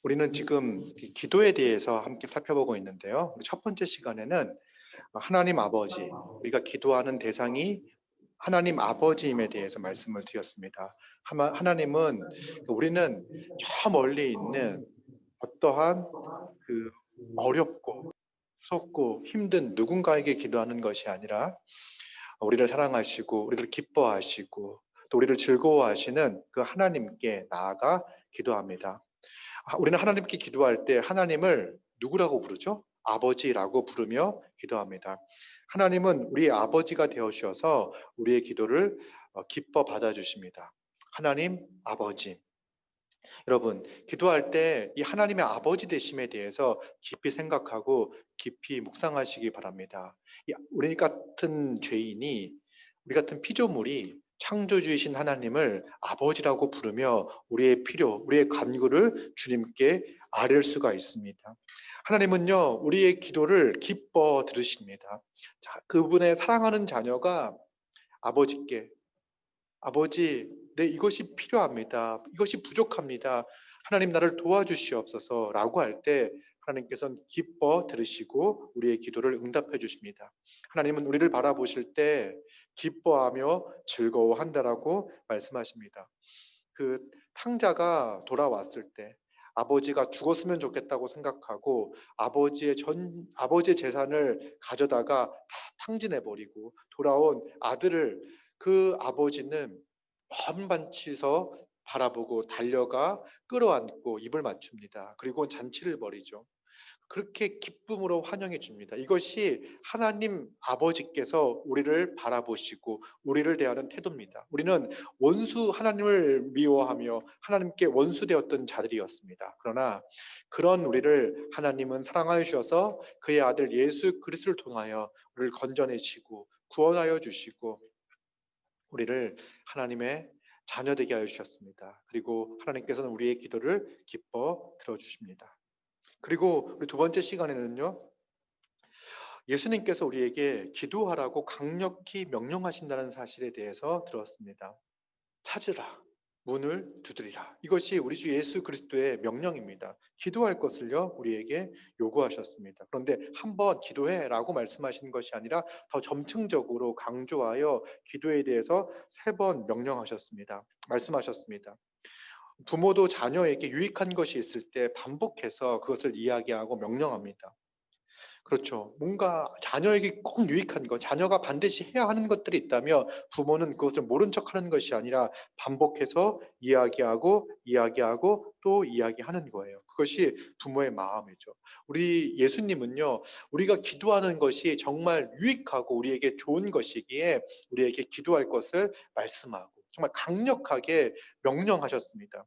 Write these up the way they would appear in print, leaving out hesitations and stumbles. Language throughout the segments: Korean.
우리는 지금 이 기도에 대해서 함께 살펴보고 있는데요. 우리 첫 번째 시간에는 하나님 아버지, 우리가 기도하는 대상이 하나님 아버지임에 대해서 말씀을 드렸습니다. 하나님은 우리는 저 멀리 있는 어떠한 그 어렵고 무섭고 힘든 누군가에게 기도하는 것이 아니라 우리를 사랑하시고 우리를 기뻐하시고 또 우리를 즐거워하시는 그 하나님께 나아가 기도합니다. 우리는 하나님께 기도할 때 하나님을 누구라고 부르죠? 아버지라고 부르며 기도합니다. 하나님은 우리의 아버지가 되어 주셔서 우리의 기도를 기뻐 받아주십니다. 하나님 아버지. 여러분, 기도할 때 이 하나님의 아버지 되심에 대해서 깊이 생각하고 깊이 묵상하시기 바랍니다. 우리 같은 죄인이, 우리 같은 피조물이 창조주이신 하나님을 아버지라고 부르며 우리의 필요, 우리의 간구를 주님께 아뢰을 수가 있습니다. 하나님은요, 우리의 기도를 기뻐 들으십니다. 자, 그분의 사랑하는 자녀가 아버지께 아버지, 네, 이것이 필요합니다. 이것이 부족합니다. 하나님 나를 도와주시옵소서 라고 할 때 하나님께서는 기뻐 들으시고 우리의 기도를 응답해 주십니다. 하나님은 우리를 바라보실 때 기뻐하며 즐거워한다라고 말씀하십니다. 그 탕자가 돌아왔을 때 아버지가 죽었으면 좋겠다고 생각하고 아버지의 재산을 가져다가 다 탕진해 버리고 돌아온 아들을 그 아버지는 먼 반치서 바라보고 달려가 끌어안고 입을 맞춥니다. 그리고 잔치를 벌이죠. 그렇게 기쁨으로 환영해 줍니다. 이것이 하나님 아버지께서 우리를 바라보시고 우리를 대하는 태도입니다. 우리는 원수 하나님을 미워하며 하나님께 원수되었던 자들이었습니다. 그러나 그런 우리를 하나님은 사랑하여 주셔서 그의 아들 예수 그리스도를 통하여 우리를 건져내시고 구원하여 주시고 우리를 하나님의 자녀 되게 하여 주셨습니다. 그리고 하나님께서는 우리의 기도를 기뻐 들어주십니다. 그리고 우리 두 번째 시간에는요, 예수님께서 우리에게 기도하라고 강력히 명령하신다는 사실에 대해서 들었습니다. 찾으라, 문을 두드리라. 이것이 우리 주 예수 그리스도의 명령입니다. 기도할 것을요, 우리에게 요구하셨습니다. 그런데 한번 기도해라고 말씀하신 것이 아니라 더 점층적으로 강조하여 기도에 대해서 세 번 명령하셨습니다. 말씀하셨습니다. 부모도 자녀에게 유익한 것이 있을 때 반복해서 그것을 이야기하고 명령합니다. 그렇죠. 뭔가 자녀에게 꼭 유익한 것, 자녀가 반드시 해야 하는 것들이 있다면 부모는 그것을 모른 척하는 것이 아니라 반복해서 이야기하고 또 이야기하는 거예요. 그것이 부모의 마음이죠. 우리 예수님은요, 우리가 기도하는 것이 정말 유익하고 우리에게 좋은 것이기에 우리에게 기도할 것을 말씀하고 정말 강력하게 명령하셨습니다.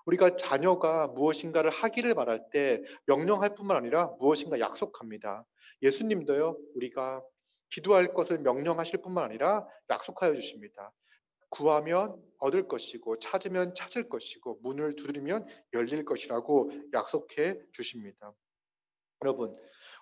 우리가 자녀가 무엇인가를 하기를 바랄 때 명령할 뿐만 아니라 무엇인가 약속합니다. 예수님도요, 우리가 기도할 것을 명령하실 뿐만 아니라 약속하여 주십니다. 구하면 얻을 것이고 찾으면 찾을 것이고 문을 두드리면 열릴 것이라고 약속해 주십니다. 여러분,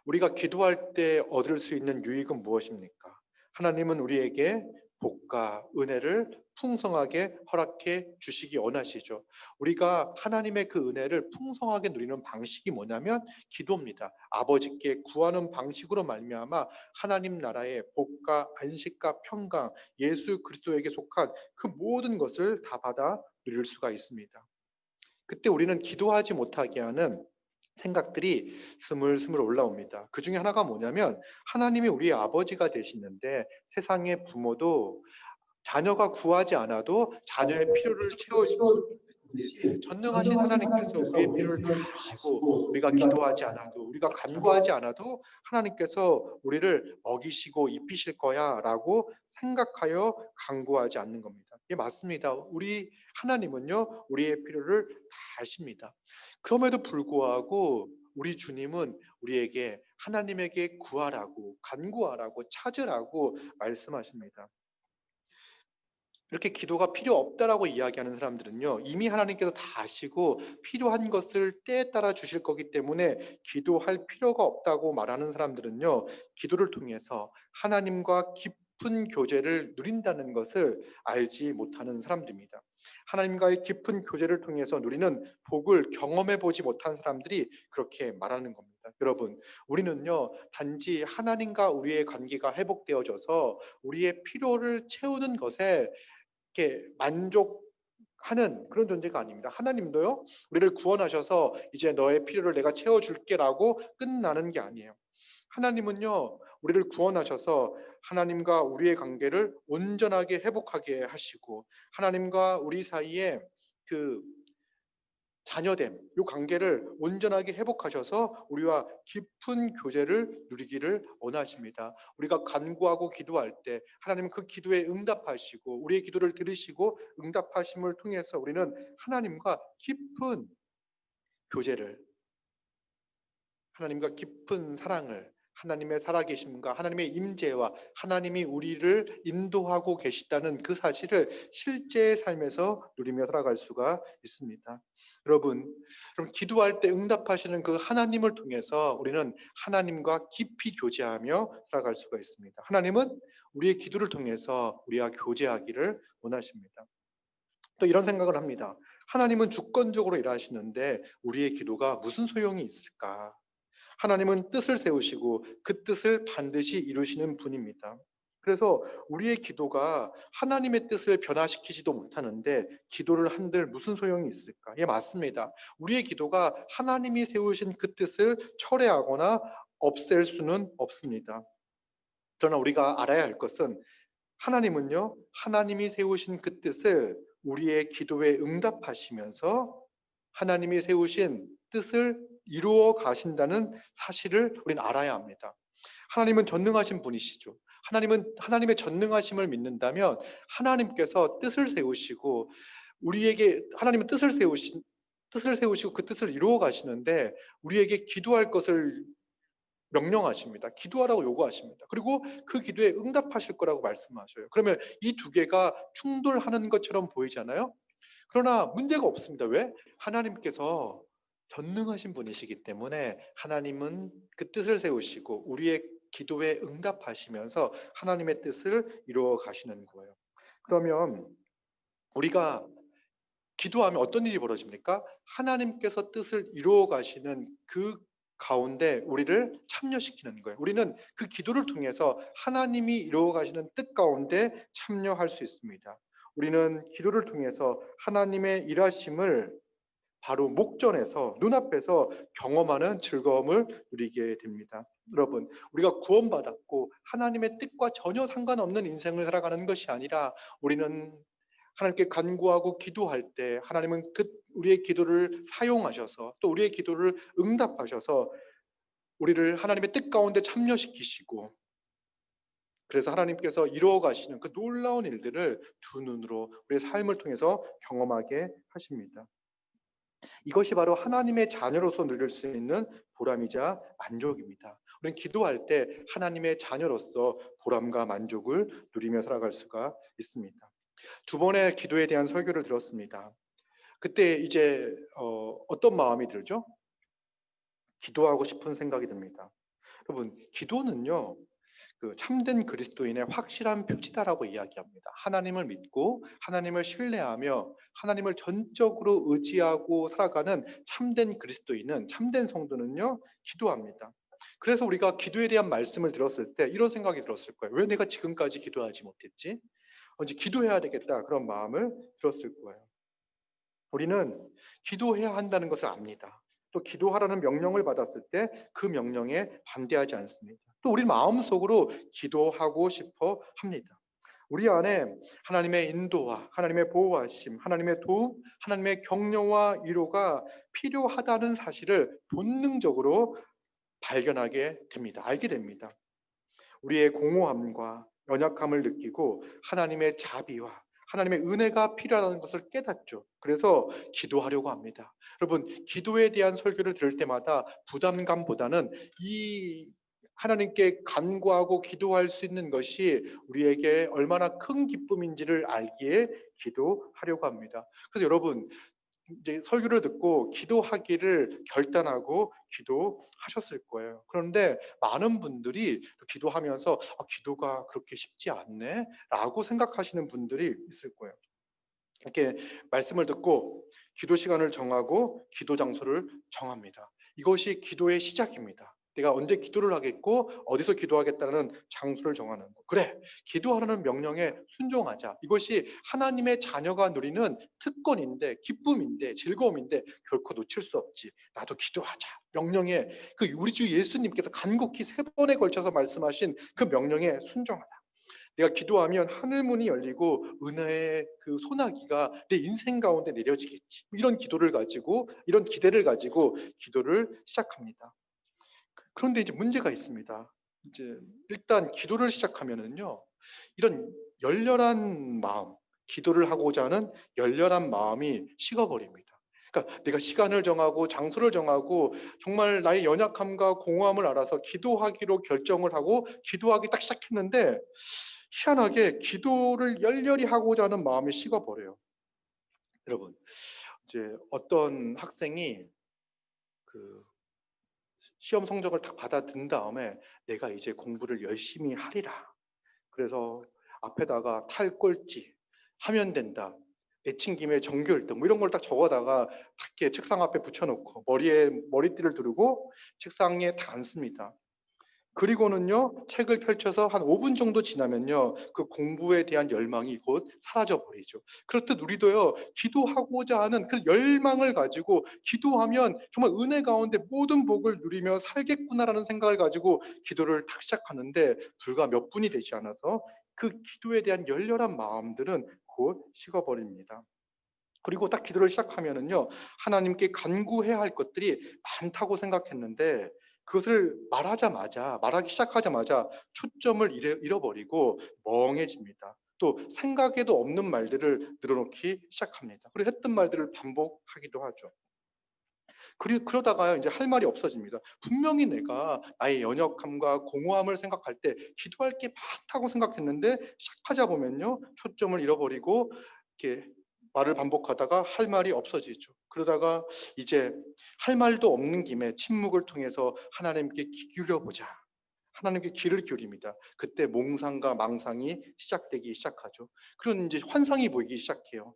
우리가 기도할 때 얻을 수 있는 유익은 무엇입니까? 하나님은 우리에게 복과 은혜를 풍성하게 허락해 주시기 원하시죠. 우리가 하나님의 그 은혜를 풍성하게 누리는 방식이 뭐냐면 기도입니다. 아버지께 구하는 방식으로 말미암아 하나님 나라의 복과 안식과 평강, 예수 그리스도에게 속한 그 모든 것을 다 받아 누릴 수가 있습니다. 그때 우리는 기도하지 못하게 하는 생각들이 스물스물 올라옵니다. 그 중에 하나가 뭐냐면 하나님이 우리의 아버지가 되시는데 세상의 부모도 자녀가 구하지 않아도 자녀의 필요를 채워주듯이 전능하신 하나님께서 우리의 필요를 다 아시고 우리가 기도하지 않아도 우리가 간구하지 않아도 하나님께서 우리를 먹이시고 입히실 거야 라고 생각하여 간구하지 않는 겁니다. 이게 맞습니다. 우리 하나님은요 우리의 필요를 다 아십니다. 그럼에도 불구하고 우리 주님은 우리에게 하나님에게 구하라고 간구하라고 찾으라고 말씀하십니다. 이렇게 기도가 필요 없다라고 이야기하는 사람들은요, 이미 하나님께서 다 아시고 필요한 것을 때에 따라 주실 거기 때문에 기도할 필요가 없다고 말하는 사람들은요, 기도를 통해서 하나님과 깊은 교제를 누린다는 것을 알지 못하는 사람들입니다. 하나님과의 깊은 교제를 통해서 누리는 복을 경험해 보지 못한 사람들이 그렇게 말하는 겁니다. 여러분, 우리는요, 단지 하나님과 우리의 관계가 회복되어져서 우리의 필요를 채우는 것에 이렇게 만족하는 그런 존재가 아닙니다. 하나님도요, 우리를 구원하셔서 이제 너의 필요를 내가 채워줄게라고 끝나는 게 아니에요. 하나님은요, 우리를 구원하셔서 하나님과 우리의 관계를 온전하게 회복하게 하시고, 하나님과 우리 사이에 그 자녀됨, 이 관계를 온전하게 회복하셔서 우리와 깊은 교제를 누리기를 원하십니다. 우리가 간구하고 기도할 때 하나님은 그 기도에 응답하시고 우리의 기도를 들으시고 응답하심을 통해서 우리는 하나님과 깊은 교제를, 하나님과 깊은 사랑을, 하나님의 살아계심과 하나님의 임재와 하나님이 우리를 인도하고 계시다는 그 사실을 실제 삶에서 누리며 살아갈 수가 있습니다. 여러분 기도할 때 응답하시는 그 하나님을 통해서 우리는 하나님과 깊이 교제하며 살아갈 수가 있습니다. 하나님은 우리의 기도를 통해서 우리와 교제하기를 원하십니다. 또 이런 생각을 합니다. 하나님은 주권적으로 일하시는데 우리의 기도가 무슨 소용이 있을까? 하나님은 뜻을 세우시고 그 뜻을 반드시 이루시는 분입니다. 그래서 우리의 기도가 하나님의 뜻을 변화시키지도 못하는데 기도를 한들 무슨 소용이 있을까? 예, 맞습니다. 우리의 기도가 하나님이 세우신 그 뜻을 철회하거나 없앨 수는 없습니다. 그러나 우리가 알아야 할 것은 하나님은요, 하나님이 세우신 그 뜻을 우리의 기도에 응답하시면서 하나님이 세우신 뜻을 이루어 가신다는 사실을 우리는 알아야 합니다. 하나님은 전능하신 분이시죠. 하나님은 하나님의 전능하심을 믿는다면 하나님께서 뜻을 세우시고 우리에게 하나님은 뜻을 세우시고 그 뜻을 이루어 가시는데 우리에게 기도할 것을 명령하십니다. 기도하라고 요구하십니다. 그리고 그 기도에 응답하실 거라고 말씀하셔요. 그러면 이 두 개가 충돌하는 것처럼 보이잖아요. 그러나 문제가 없습니다. 왜? 하나님께서 전능하신 분이시기 때문에 하나님은 그 뜻을 세우시고 우리의 기도에 응답하시면서 하나님의 뜻을 이루어 가시는 거예요. 그러면 우리가 기도하면 어떤 일이 벌어집니까? 하나님께서 뜻을 이루어 가시는 그 가운데 우리를 참여시키는 거예요. 우리는 그 기도를 통해서 하나님이 이루어 가시는 뜻 가운데 참여할 수 있습니다. 우리는 기도를 통해서 하나님의 일하심을 바로 목전에서 눈앞에서 경험하는 즐거움을 누리게 됩니다. 여러분, 우리가 구원받았고 하나님의 뜻과 전혀 상관없는 인생을 살아가는 것이 아니라 우리는 하나님께 간구하고 기도할 때 하나님은 우리의 기도를 사용하셔서 또 우리의 기도를 응답하셔서 우리를 하나님의 뜻 가운데 참여시키시고 그래서 하나님께서 이루어 가시는 그 놀라운 일들을 두 눈으로 우리의 삶을 통해서 경험하게 하십니다. 이것이 바로 하나님의 자녀로서 누릴 수 있는 보람이자 만족입니다. 우리는 기도할 때 하나님의 자녀로서 보람과 만족을 누리며 살아갈 수가 있습니다. 두 번의 기도에 대한 설교를 들었습니다. 그때 이제 어떤 마음이 들죠? 기도하고 싶은 생각이 듭니다. 여러분, 기도는요, 그 참된 그리스도인의 확실한 표지다라고 이야기합니다. 하나님을 믿고 하나님을 신뢰하며 하나님을 전적으로 의지하고 살아가는 참된 그리스도인은, 참된 성도는요, 기도합니다. 그래서 우리가 기도에 대한 말씀을 들었을 때 이런 생각이 들었을 거예요. 왜 내가 지금까지 기도하지 못했지? 언제 기도해야 되겠다 그런 마음을 들었을 거예요. 우리는 기도해야 한다는 것을 압니다. 또 기도하라는 명령을 받았을 때 그 명령에 반대하지 않습니다. 또 우리 마음속으로 기도하고 싶어 합니다. 우리 안에 하나님의 인도와 하나님의 보호하심, 하나님의 도움, 하나님의 격려와 위로가 필요하다는 사실을 본능적으로 발견하게 됩니다. 알게 됩니다. 우리의 공허함과 연약함을 느끼고 하나님의 자비와 하나님의 은혜가 필요하다는 것을 깨닫죠. 그래서 기도하려고 합니다. 여러분, 기도에 대한 설교를 들을 때마다 부담감보다는 이 하나님께 간구하고 기도할 수 있는 것이 우리에게 얼마나 큰 기쁨인지를 알기에 기도하려고 합니다. 그래서 여러분, 이제 설교를 듣고 기도하기를 결단하고 기도하셨을 거예요. 그런데 많은 분들이 기도하면서 기도가 그렇게 쉽지 않네라고 생각하시는 분들이 있을 거예요. 이렇게 말씀을 듣고 기도 시간을 정하고 기도 장소를 정합니다. 이것이 기도의 시작입니다. 내가 언제 기도를 하겠고 어디서 기도하겠다는 장소를 정하는 거. 그래, 기도하라는 명령에 순종하자. 이것이 하나님의 자녀가 누리는 특권인데, 기쁨인데, 즐거움인데 결코 놓칠 수 없지. 나도 기도하자. 명령에 우리 주 예수님께서 간곡히 3번에 걸쳐서 말씀하신 그 명령에 순종하자. 내가 기도하면 하늘 문이 열리고 은혜의 그 소나기가 내 인생 가운데 내려지겠지. 이런 기도를 가지고, 이런 기대를 가지고 기도를 시작합니다. 그런데 이제 문제가 있습니다. 이제 일단 기도를 시작하면은요, 이런 열렬한 마음, 기도를 하고자 하는 열렬한 마음이 식어버립니다. 그러니까 내가 시간을 정하고 장소를 정하고 정말 나의 연약함과 공허함을 알아서 기도하기로 결정을 하고 기도하기 딱 시작했는데 희한하게 기도를 열렬히 하고자 하는 마음이 식어버려요. 여러분, 이제 어떤 학생이 그 시험 성적을 딱 받아든 다음에 내가 이제 공부를 열심히 하리라. 그래서 앞에다가 탈꼴찌 하면 된다. 내친김에 전교 1등 뭐 이런 걸 딱 적어다가 딱 이렇게 책상 앞에 붙여놓고 머리에 머리띠를 두르고 책상에 다 앉습니다. 그리고는요, 책을 펼쳐서 한 5분 정도 지나면요, 그 공부에 대한 열망이 곧 사라져 버리죠. 그렇듯 우리도요, 기도하고자 하는 그 열망을 가지고 기도하면 정말 은혜 가운데 모든 복을 누리며 살겠구나라는 생각을 가지고 기도를 딱 시작하는데 불과 몇 분이 되지 않아서 그 기도에 대한 열렬한 마음들은 곧 식어버립니다. 그리고 딱 기도를 시작하면은요, 하나님께 간구해야 할 것들이 많다고 생각했는데 그것을 말하기 시작하자마자 초점을 잃어버리고 멍해집니다. 또 생각에도 없는 말들을 늘어놓기 시작합니다. 그리고 했던 말들을 반복하기도 하죠. 그러다가요, 이제 할 말이 없어집니다. 분명히 내가 나의 연약함과 공허함을 생각할 때 기도할 게 많다고 생각했는데 시작하자 보면요, 초점을 잃어버리고 이렇게 말을 반복하다가 할 말이 없어지죠. 그러다가 이제 할 말도 없는 김에 침묵을 통해서 하나님께 귀 기울여보자. 하나님께 귀를 기울입니다. 그때 몽상과 망상이 시작되기 시작하죠. 그런 이제 환상이 보이기 시작해요.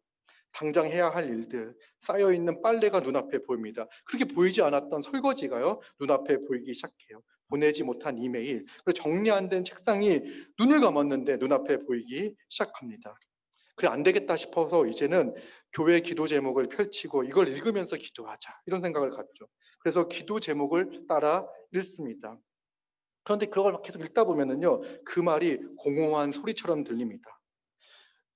당장 해야 할 일들, 쌓여있는 빨래가 눈앞에 보입니다. 그렇게 보이지 않았던 설거지가요, 눈앞에 보이기 시작해요. 보내지 못한 이메일, 그리고 정리 안 된 책상이 눈을 감았는데 눈앞에 보이기 시작합니다. 그래, 안 되겠다 싶어서 이제는 교회 기도 제목을 펼치고 이걸 읽으면서 기도하자. 이런 생각을 갖죠. 그래서 기도 제목을 따라 읽습니다. 그런데 그걸 계속 읽다 보면은요, 그 말이 공허한 소리처럼 들립니다.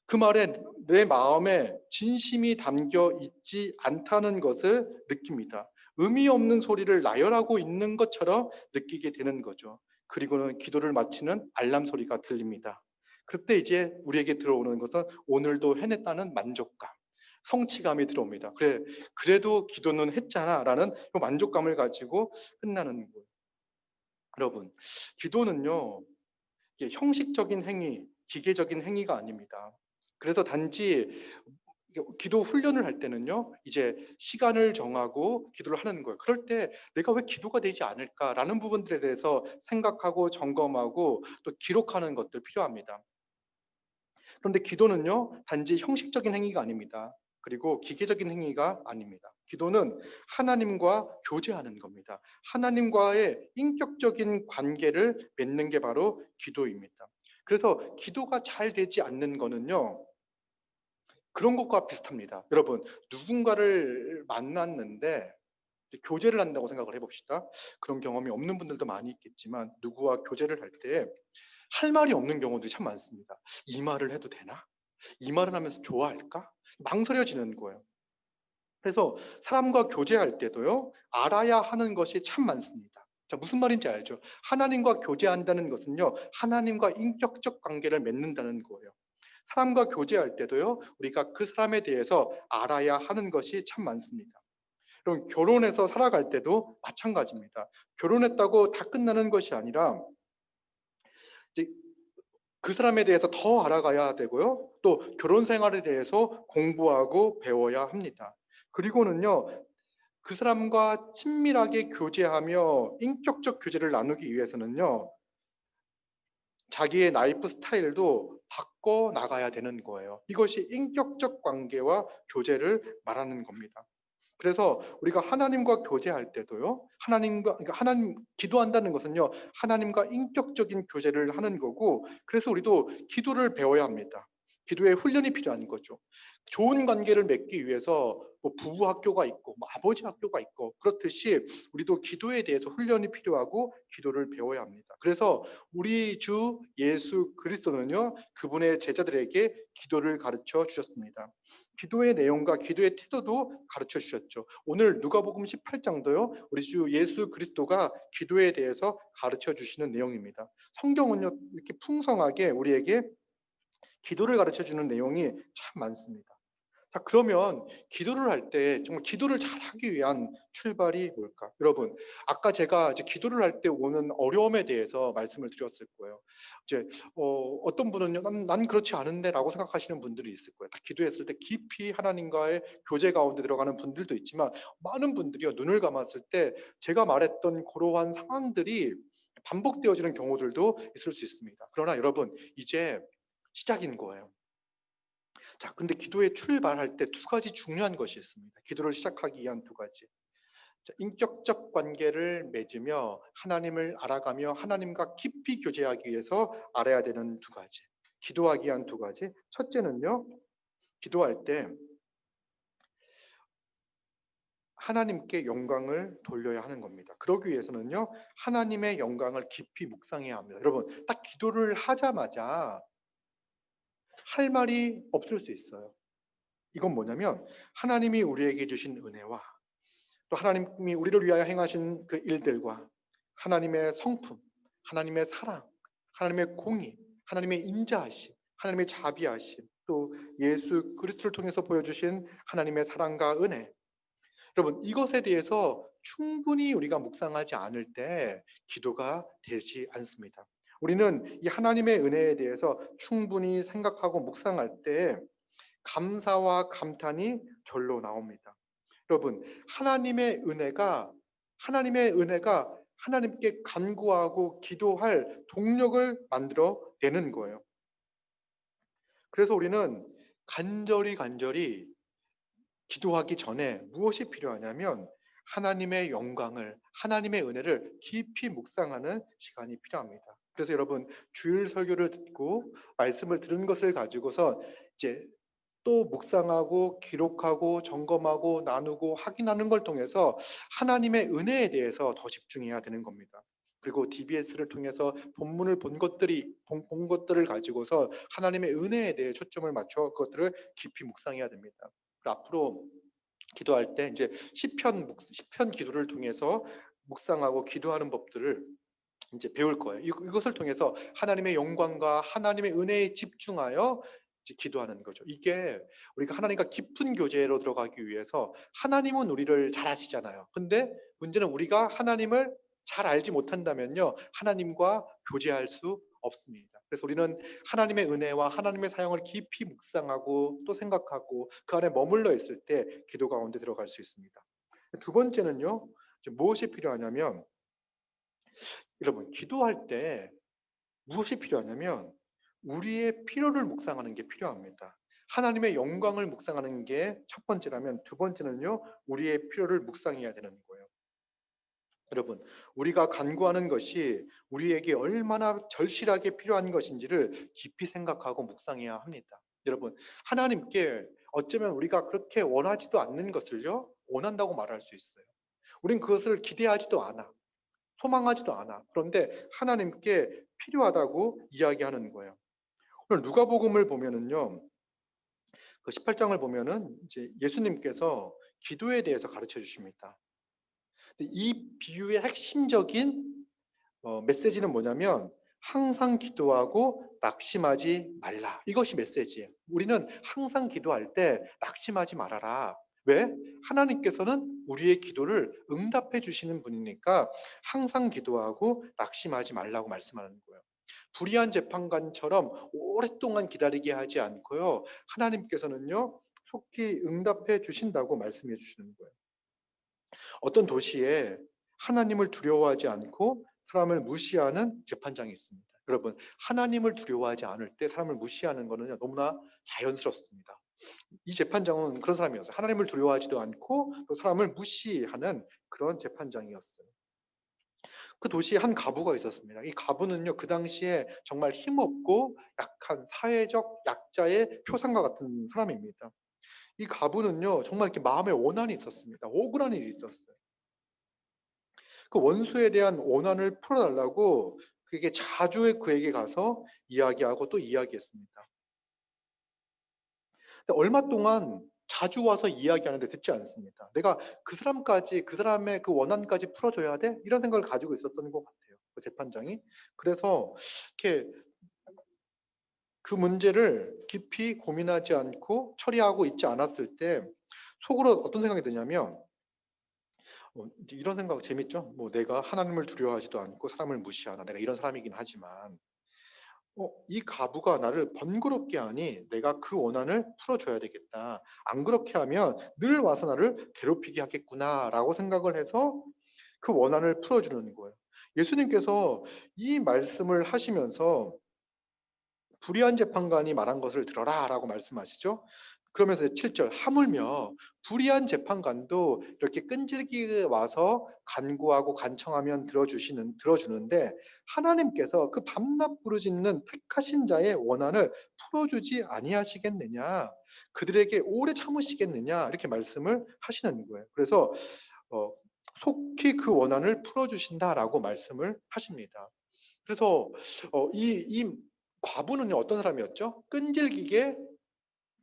그 말에 내 마음에 진심이 담겨 있지 않다는 것을 느낍니다. 의미 없는 소리를 나열하고 있는 것처럼 느끼게 되는 거죠. 그리고는 기도를 마치는 알람 소리가 들립니다. 그때 이제 우리에게 들어오는 것은 오늘도 해냈다는 만족감, 성취감이 들어옵니다. 그래, 그래도 기도는 했잖아 라는 만족감을 가지고 끝나는 거예요. 여러분, 기도는요, 이게 형식적인 행위, 기계적인 행위가 아닙니다. 그래서 단지 기도 훈련을 할 때는요, 이제 시간을 정하고 기도를 하는 거예요. 그럴 때 내가 왜 기도가 되지 않을까라는 부분들에 대해서 생각하고 점검하고 또 기록하는 것들 필요합니다. 그런데 기도는요, 단지 형식적인 행위가 아닙니다. 그리고 기계적인 행위가 아닙니다. 기도는 하나님과 교제하는 겁니다. 하나님과의 인격적인 관계를 맺는 게 바로 기도입니다. 그래서 기도가 잘 되지 않는 거는요, 그런 것과 비슷합니다. 여러분, 누군가를 만났는데 교제를 한다고 생각을 해봅시다. 그런 경험이 없는 분들도 많이 있겠지만 누구와 교제를 할 때 할 말이 없는 경우들이 참 많습니다. 이 말을 해도 되나? 이 말을 하면서 좋아할까? 망설여지는 거예요. 그래서 사람과 교제할 때도요, 알아야 하는 것이 참 많습니다. 자, 무슨 말인지 알죠? 하나님과 교제한다는 것은요, 하나님과 인격적 관계를 맺는다는 거예요. 사람과 교제할 때도요, 우리가 그 사람에 대해서 알아야 하는 것이 참 많습니다. 그럼 결혼해서 살아갈 때도 마찬가지입니다. 결혼했다고 다 끝나는 것이 아니라 이제 그 사람에 대해서 더 알아가야 되고요. 또 결혼 생활에 대해서 공부하고 배워야 합니다. 그리고는요, 그 사람과 친밀하게 교제하며 인격적 교제를 나누기 위해서는요, 자기의 라이프 스타일도 바꿔 나가야 되는 거예요. 이것이 인격적 관계와 교제를 말하는 겁니다. 그래서 우리가 하나님과 교제할 때도요, 그러니까 하나님 기도한다는 것은요, 하나님과 인격적인 교제를 하는 거고, 그래서 우리도 기도를 배워야 합니다. 기도에 훈련이 필요한 거죠. 좋은 관계를 맺기 위해서 뭐 부부 학교가 있고, 뭐 아버지 학교가 있고, 그렇듯이 우리도 기도에 대해서 훈련이 필요하고 기도를 배워야 합니다. 그래서 우리 주 예수 그리스도는요, 그분의 제자들에게 기도를 가르쳐 주셨습니다. 기도의 내용과 기도의 태도도 가르쳐 주셨죠. 오늘 누가복음 18장도요. 우리 주 예수 그리스도가 기도에 대해서 가르쳐 주시는 내용입니다. 성경은요. 이렇게 풍성하게 우리에게 기도를 가르쳐 주는 내용이 참 많습니다. 자, 그러면 기도를 할 때 정말 기도를 잘하기 위한 출발이 뭘까? 여러분, 아까 제가 이제 기도를 할 때 오는 어려움에 대해서 말씀을 드렸을 거예요. 이제 어떤 분은요, 난 그렇지 않은데라고 생각하시는 분들이 있을 거예요. 딱 기도했을 때 깊이 하나님과의 교제 가운데 들어가는 분들도 있지만 많은 분들이요, 눈을 감았을 때 제가 말했던 그러한 상황들이 반복되어지는 경우들도 있을 수 있습니다. 그러나 여러분, 이제 시작인 거예요. 자, 근데 기도에 출발할 때 두 가지 중요한 것이 있습니다. 기도를 시작하기 위한 두 가지. 자, 인격적 관계를 맺으며 하나님을 알아가며 하나님과 깊이 교제하기 위해서 알아야 되는 두 가지. 기도하기 위한 두 가지. 첫째는요, 기도할 때 하나님께 영광을 돌려야 하는 겁니다. 그러기 위해서는요, 하나님의 영광을 깊이 묵상해야 합니다. 여러분, 딱 기도를 하자마자 할 말이 없을 수 있어요. 이건 뭐냐면 하나님이 우리에게 주신 은혜와 또 하나님이 우리를 위하여 행하신 그 일들과 하나님의 성품, 하나님의 사랑, 하나님의 공의, 하나님의 인자하심, 하나님의 자비하심, 또 예수 그리스도를 통해서 보여주신 하나님의 사랑과 은혜. 여러분, 이것에 대해서 충분히 우리가 묵상하지 않을 때 기도가 되지 않습니다. 우리는 이 하나님의 은혜에 대해서 충분히 생각하고 묵상할 때 감사와 감탄이 절로 나옵니다. 여러분, 하나님의 은혜가 하나님께 간구하고 기도할 동력을 만들어 내는 거예요. 그래서 우리는 간절히 기도하기 전에 무엇이 필요하냐면 하나님의 영광을, 하나님의 은혜를 깊이 묵상하는 시간이 필요합니다. 그래서 여러분, 주일 설교를 듣고 말씀을 들은 것을 가지고서 이제 또 묵상하고 기록하고 점검하고 나누고 확인하는 걸 통해서 하나님의 은혜에 대해서 더 집중해야 되는 겁니다. 그리고 DBS를 통해서 본문을 본 것들을 가지고서 하나님의 은혜에 대해 초점을 맞춰 그것들을 깊이 묵상해야 됩니다. 앞으로 기도할 때 이제 시편 기도를 통해서 묵상하고 기도하는 법들을 이제 배울 거예요. 이것을 통해서 하나님의 영광과 하나님의 은혜에 집중하여 이제 기도하는 거죠. 이게 우리가 하나님과 깊은 교제로 들어가기 위해서 하나님은 우리를 잘 아시잖아요. 근데 문제는 우리가 하나님을 잘 알지 못한다면요. 하나님과 교제할 수 없습니다. 그래서 우리는 하나님의 은혜와 하나님의 사용을 깊이 묵상하고 또 생각하고 그 안에 머물러 있을 때 기도 가운데 들어갈 수 있습니다. 두 번째는요. 무엇이 필요하냐면 여러분, 기도할 때 무엇이 필요하냐면 우리의 필요를 묵상하는 게 필요합니다. 하나님의 영광을 묵상하는 게 첫 번째라면 두 번째는요, 우리의 필요를 묵상해야 되는 거예요. 여러분, 우리가 간구하는 것이 우리에게 얼마나 절실하게 필요한 것인지를 깊이 생각하고 묵상해야 합니다. 여러분, 하나님께 어쩌면 우리가 그렇게 원하지도 않는 것을요, 원한다고 말할 수 있어요. 우린 그것을 기대하지도 않아. 소망하지도 않아. 그런데 하나님께 필요하다고 이야기하는 거예요. 오늘 누가복음을 보면은요. 그 18장을 보면은 이제 예수님께서 기도에 대해서 가르쳐 주십니다. 이 비유의 핵심적인 메시지는 뭐냐면 항상 기도하고 낙심하지 말라. 이것이 메시지예요. 우리는 항상 기도할 때 낙심하지 말아라. 왜? 하나님께서는 우리의 기도를 응답해 주시는 분이니까 항상 기도하고 낙심하지 말라고 말씀하는 거예요. 불의한 재판관처럼 오랫동안 기다리게 하지 않고요. 하나님께서는요. 속히 응답해 주신다고 말씀해 주시는 거예요. 어떤 도시에 하나님을 두려워하지 않고 사람을 무시하는 재판장이 있습니다. 여러분, 하나님을 두려워하지 않을 때 사람을 무시하는 것은 너무나 자연스럽습니다. 이 재판장은 그런 사람이었어요. 하나님을 두려워하지도 않고 또 사람을 무시하는 그런 재판장이었어요. 그 도시에 한 가부가 있었습니다. 이 가부는요, 그 당시에 정말 힘없고 약한 사회적 약자의 표상과 같은 사람입니다. 이 가부는요, 정말 이렇게 마음에 원한이 있었습니다. 억울한 일이 있었어요. 그 원수에 대한 원한을 풀어달라고 그게 자주 그에게 가서 이야기하고 또 이야기했습니다. 근데 얼마 동안 자주 와서 이야기하는데 듣지 않습니다. 내가 그 사람까지, 그 사람의 그 원한까지 풀어줘야 돼? 이런 생각을 가지고 있었던 것 같아요. 그 재판장이. 그래서 이렇게 그 문제를 깊이 고민하지 않고 처리하고 있지 않았을 때 속으로 어떤 생각이 드냐면 이런 생각 재밌죠? 내가 하나님을 두려워하지도 않고 사람을 무시하나 내가 이런 사람이긴 하지만 이 가부가 나를 번거롭게 하니 내가 그 원한을 풀어줘야 되겠다. 안 그렇게 하면 늘 와서 나를 괴롭히게 하겠구나라고 생각을 해서 그 원한을 풀어주는 거예요. 예수님께서 이 말씀을 하시면서 불의한 재판관이 말한 것을 들어라라고 말씀하시죠. 그러면서 7절 하물며 불의한 재판관도 이렇게 끈질기게 와서 간구하고 간청하면 들어주는데 하나님께서 그 밤낮 부르짖는 택하신 자의 원한을 풀어주지 아니하시겠느냐, 그들에게 오래 참으시겠느냐, 이렇게 말씀을 하시는 거예요. 그래서 어, 속히 그 원한을 풀어주신다라고 말씀을 하십니다. 그래서 이 과부는 어떤 사람이었죠? 끈질기게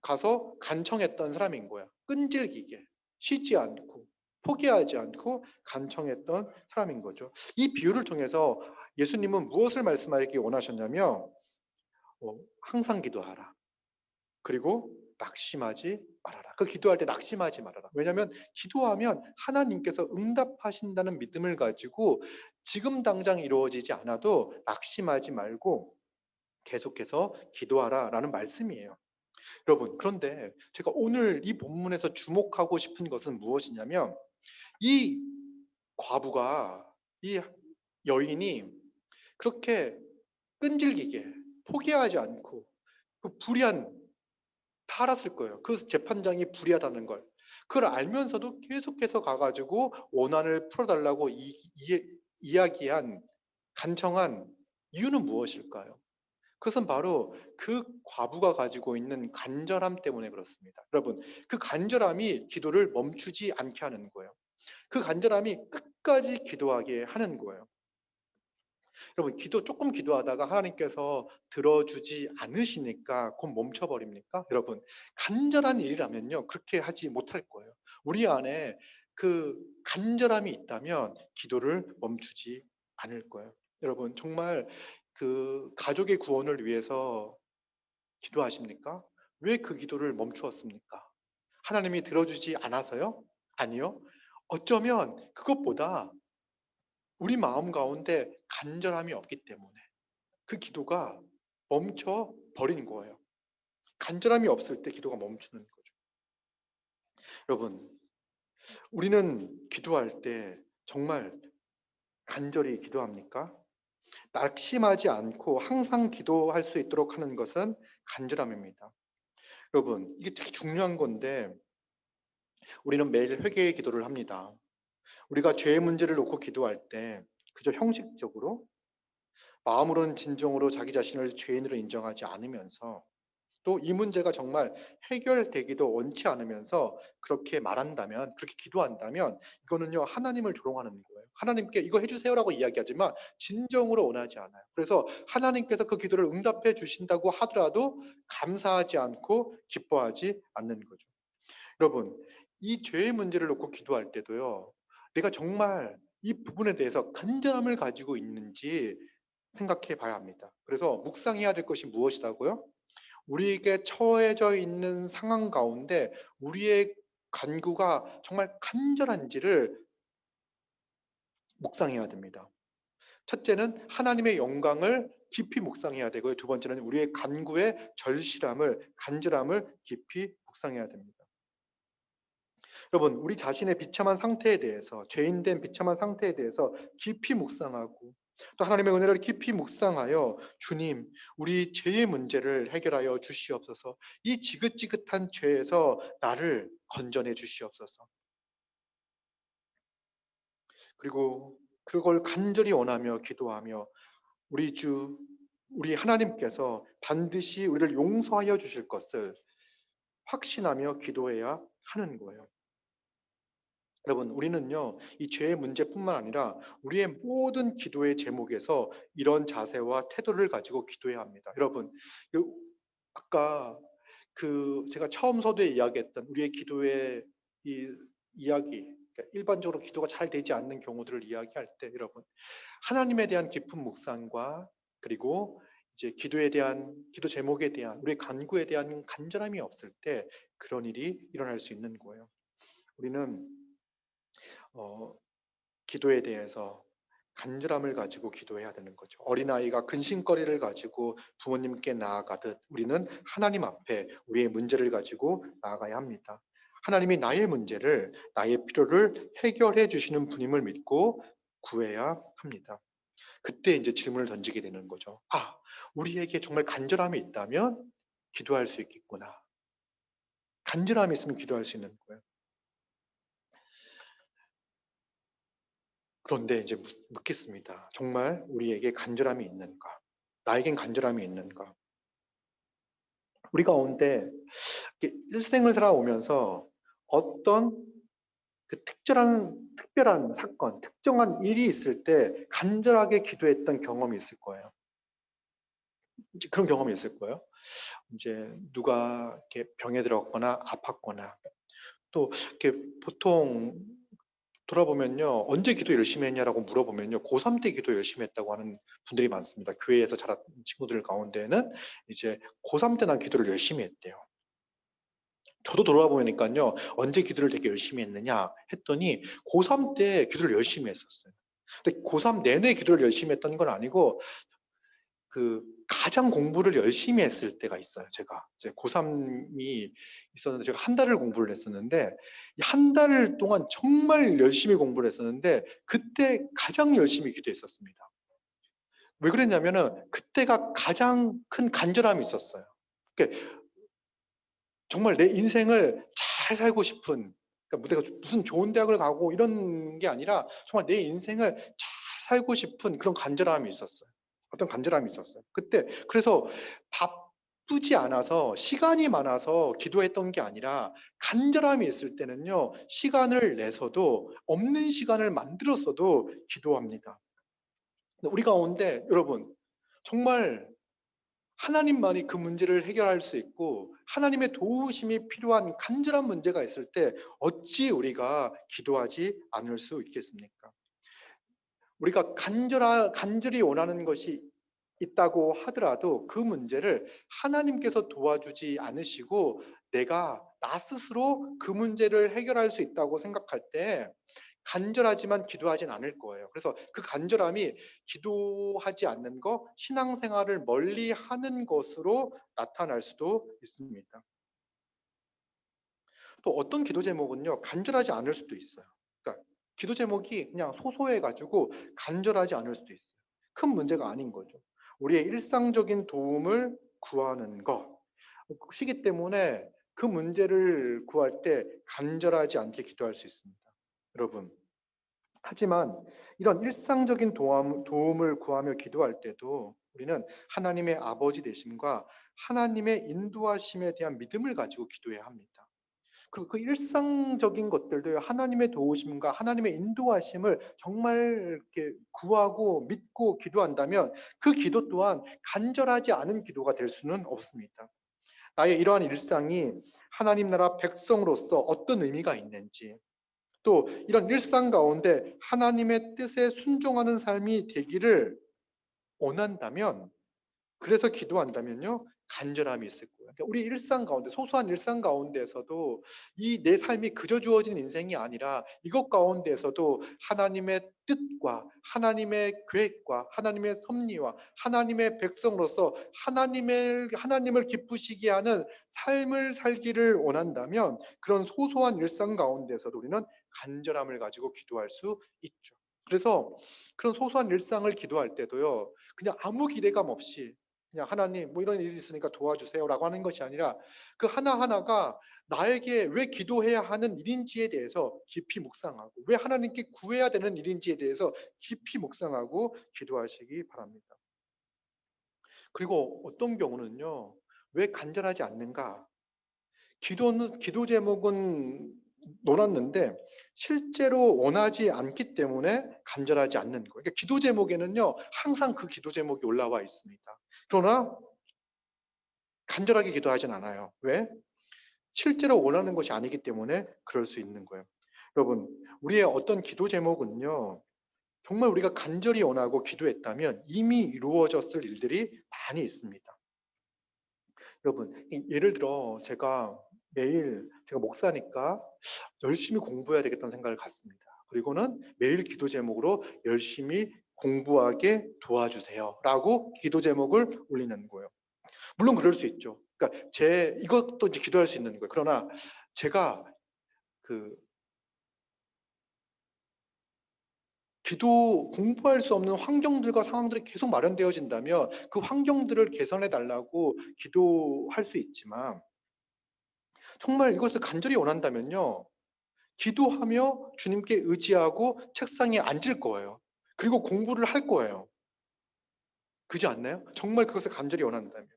가서 간청했던 사람인 거야. 끈질기게 쉬지 않고 포기하지 않고 간청했던 사람인 거죠. 이 비유를 통해서 예수님은 무엇을 말씀하기 원하셨냐면 항상 기도하라. 그리고 낙심하지 말아라. 그 기도할 때 낙심하지 말아라. 왜냐하면 기도하면 하나님께서 응답하신다는 믿음을 가지고 지금 당장 이루어지지 않아도 낙심하지 말고 계속해서 기도하라라는 말씀이에요. 여러분, 그런데 제가 오늘 이 본문에서 주목하고 싶은 것은 무엇이냐면 이 과부가, 이 여인이 그렇게 끈질기게 포기하지 않고 그 불의한, 다 알았을 거예요. 그 재판장이 불의하다는 걸. 그걸 알면서도 계속해서 가가지고 원한을 풀어달라고 이야기한, 간청한 이유는 무엇일까요? 그것은 바로 그 과부가 가지고 있는 간절함 때문에 그렇습니다. 여러분, 그 간절함이 기도를 멈추지 않게 하는 거예요. 그 간절함이 끝까지 기도하게 하는 거예요. 여러분, 조금 기도하다가 하나님께서 들어주지 않으시니까 곧 멈춰버립니까? 여러분, 간절한 일이라면요, 그렇게 하지 못할 거예요. 우리 안에 그 간절함이 있다면 기도를 멈추지 않을 거예요. 여러분, 정말 그 가족의 구원을 위해서 기도하십니까? 왜 그 기도를 멈추었습니까? 하나님이 들어주지 않아서요? 아니요. 어쩌면 그것보다 우리 마음 가운데 간절함이 없기 때문에 그 기도가 멈춰 버린 거예요. 간절함이 없을 때 기도가 멈추는 거죠. 여러분, 우리는 기도할 때 정말 간절히 기도합니까? 낙심하지 않고 항상 기도할 수 있도록 하는 것은 간절함입니다. 여러분, 이게 되게 중요한 건데 우리는 매일 회개의 기도를 합니다. 우리가 죄의 문제를 놓고 기도할 때 그저 형식적으로 마음으로는 진정으로 자기 자신을 죄인으로 인정하지 않으면서 또 이 문제가 정말 해결되기도 원치 않으면서 그렇게 말한다면, 그렇게 기도한다면 이거는요, 하나님을 조롱하는 거예요. 하나님께 이거 해주세요라고 이야기하지만 진정으로 원하지 않아요. 그래서 하나님께서 그 기도를 응답해 주신다고 하더라도 감사하지 않고 기뻐하지 않는 거죠. 여러분, 이 죄의 문제를 놓고 기도할 때도요, 내가 정말 이 부분에 대해서 간절함을 가지고 있는지 생각해 봐야 합니다. 그래서 묵상해야 될 것이 무엇이라고요? 우리에게 처해져 있는 상황 가운데 우리의 간구가 정말 간절한지를 묵상해야 됩니다. 첫째는 하나님의 영광을 깊이 묵상해야 되고요. 두 번째는 우리의 간구의 절실함을, 간절함을 깊이 묵상해야 됩니다. 여러분, 우리 자신의 비참한 상태에 대해서, 죄인된 비참한 상태에 대해서 깊이 묵상하고 또 하나님의 은혜를 깊이 묵상하여 주님, 우리 죄의 문제를 해결하여 주시옵소서. 이 지긋지긋한 죄에서 나를 건져내 주시옵소서. 그리고 그걸 간절히 원하며 기도하며 우리 하나님께서 반드시 우리를 용서하여 주실 것을 확신하며 기도해야 하는 거예요. 여러분, 우리는요, 이 죄의 문제뿐만 아니라 우리의 모든 기도의 제목에서 이런 자세와 태도를 가지고 기도해야 합니다. 여러분, 아까 제가 처음 서두에 이야기했던 우리의 기도의 이 이야기, 그러니까 일반적으로 기도가 잘 되지 않는 경우들을 이야기할 때, 여러분, 하나님에 대한 깊은 묵상과 그리고 이제 기도 제목에 대한 우리의 간구에 대한 간절함이 없을 때 그런 일이 일어날 수 있는 거예요. 우리는 기도에 대해서 간절함을 가지고 기도해야 되는 거죠. 어린아이가 근심거리를 가지고 부모님께 나아가듯 우리는 하나님 앞에 우리의 문제를 가지고 나아가야 합니다. 하나님이 나의 문제를, 나의 필요를 해결해 주시는 분임을 믿고 구해야 합니다. 그때 이제 질문을 던지게 되는 거죠. 아, 우리에게 정말 간절함이 있다면 기도할 수 있겠구나. 간절함이 있으면 기도할 수 있는 거예요. 그런데 이제 묻겠습니다. 정말 우리에게 간절함이 있는가? 나에겐 간절함이 있는가? 우리 가운데 일생을 살아오면서 어떤 특별한 사건, 특정한 일이 있을 때 간절하게 기도했던 경험이 있을 거예요. 이제 그런 경험이 있을 거예요. 이제 누가 이렇게 병에 들었거나 아팠거나 또 이렇게 보통 돌아보면요. 언제 기도 열심히 했냐라고 물어보면요. 고3 때 기도 열심히 했다고 하는 분들이 많습니다. 교회에서 자란 친구들 가운데는 이제 고3 때 난 기도를 열심히 했대요. 저도 돌아보니까요. 언제 기도를 되게 열심히 했느냐 했더니 고3 때 기도를 열심히 했었어요. 근데 고3 내내 기도를 열심히 했던 건 아니고 가장 공부를 열심히 했을 때가 있어요. 제가 이제 고3이 있었는데 제가 한 달을 공부를 했었는데 한 달 동안 정말 열심히 공부를 했었는데 그때 가장 열심히 기도했었습니다. 왜 그랬냐면은 그때가 가장 큰 간절함이 있었어요. 그러니까 정말 내 인생을 잘 살고 싶은, 그러니까 내가 무슨 좋은 대학을 가고 이런 게 아니라 정말 내 인생을 잘 살고 싶은 그런 간절함이 있었어요. 어떤 간절함이 있었어요. 그때 그래서 바쁘지 않아서 시간이 많아서 기도했던 게 아니라 간절함이 있을 때는요. 시간을 내서도 없는 시간을 만들어서도 기도합니다. 우리 가운데 여러분 정말 하나님만이 그 문제를 해결할 수 있고 하나님의 도우심이 필요한 간절한 문제가 있을 때 어찌 우리가 기도하지 않을 수 있겠습니까? 우리가 간절히 원하는 것이 있다고 하더라도 그 문제를 하나님께서 도와주지 않으시고 나 스스로 그 문제를 해결할 수 있다고 생각할 때 간절하지만 기도하진 않을 거예요. 그래서 그 간절함이 기도하지 않는 것, 신앙생활을 멀리 하는 것으로 나타날 수도 있습니다. 또 어떤 기도 제목은요, 간절하지 않을 수도 있어요. 그러니까 기도 제목이 그냥 소소해가지고 간절하지 않을 수도 있어요. 큰 문제가 아닌 거죠. 우리의 일상적인 도움을 구하는 것이기 때문에 그 문제를 구할 때 간절하지 않게 기도할 수 있습니다. 여러분, 하지만 이런 일상적인 도움을 구하며 기도할 때도 우리는 하나님의 아버지 되심과 하나님의 인도하심에 대한 믿음을 가지고 기도해야 합니다. 그리고 그 일상적인 것들도 하나님의 도우심과 하나님의 인도하심을 정말 이렇게 구하고 믿고 기도한다면 그 기도 또한 간절하지 않은 기도가 될 수는 없습니다. 나의 이러한 일상이 하나님 나라 백성으로서 어떤 의미가 있는지, 또 이런 일상 가운데 하나님의 뜻에 순종하는 삶이 되기를 원한다면, 그래서 기도한다면요, 간절함이 있을 거예요. 그러니까 우리 일상 가운데, 소소한 일상 가운데에서도 이 내 삶이 그저 주어진 인생이 아니라 이것 가운데에서도 하나님의 뜻과 하나님의 계획과 하나님의 섭리와 하나님의 백성으로서 하나님을 기쁘시게 하는 삶을 살기를 원한다면 그런 소소한 일상 가운데서도 우리는 간절함을 가지고 기도할 수 있죠. 그래서 그런 소소한 일상을 기도할 때도요, 그냥 아무 기대감 없이 그냥 하나님 뭐 이런 일이 있으니까 도와주세요라고 하는 것이 아니라 그 하나하나가 나에게 왜 기도해야 하는 일인지에 대해서 깊이 묵상하고 왜 하나님께 구해야 되는 일인지에 대해서 깊이 묵상하고 기도하시기 바랍니다. 그리고 어떤 경우는요, 왜 간절하지 않는가? 기도 제목은 놓았는데 실제로 원하지 않기 때문에 간절하지 않는 거예요. 그러니까 기도 제목에는요, 항상 그 기도 제목이 올라와 있습니다. 그러나 간절하게 기도하진 않아요. 왜? 실제로 원하는 것이 아니기 때문에 그럴 수 있는 거예요. 여러분, 우리의 어떤 기도 제목은요, 정말 우리가 간절히 원하고 기도했다면 이미 이루어졌을 일들이 많이 있습니다. 여러분, 예를 들어 제가 목사니까 열심히 공부해야 되겠다는 생각을 갖습니다. 그리고는 매일 기도 제목으로 열심히 공부하게 도와주세요 라고 기도 제목을 올리는 거예요. 물론 그럴 수 있죠. 그러니까 이것도 이제 기도할 수 있는 거예요. 그러나 제가 그 공부할 수 없는 환경들과 상황들이 계속 마련되어진다면 그 환경들을 개선해 달라고 기도할 수 있지만 정말 이것을 간절히 원한다면요. 기도하며 주님께 의지하고 책상에 앉을 거예요. 그리고 공부를 할 거예요. 그렇지 않나요? 정말 그것을 간절히 원한다면.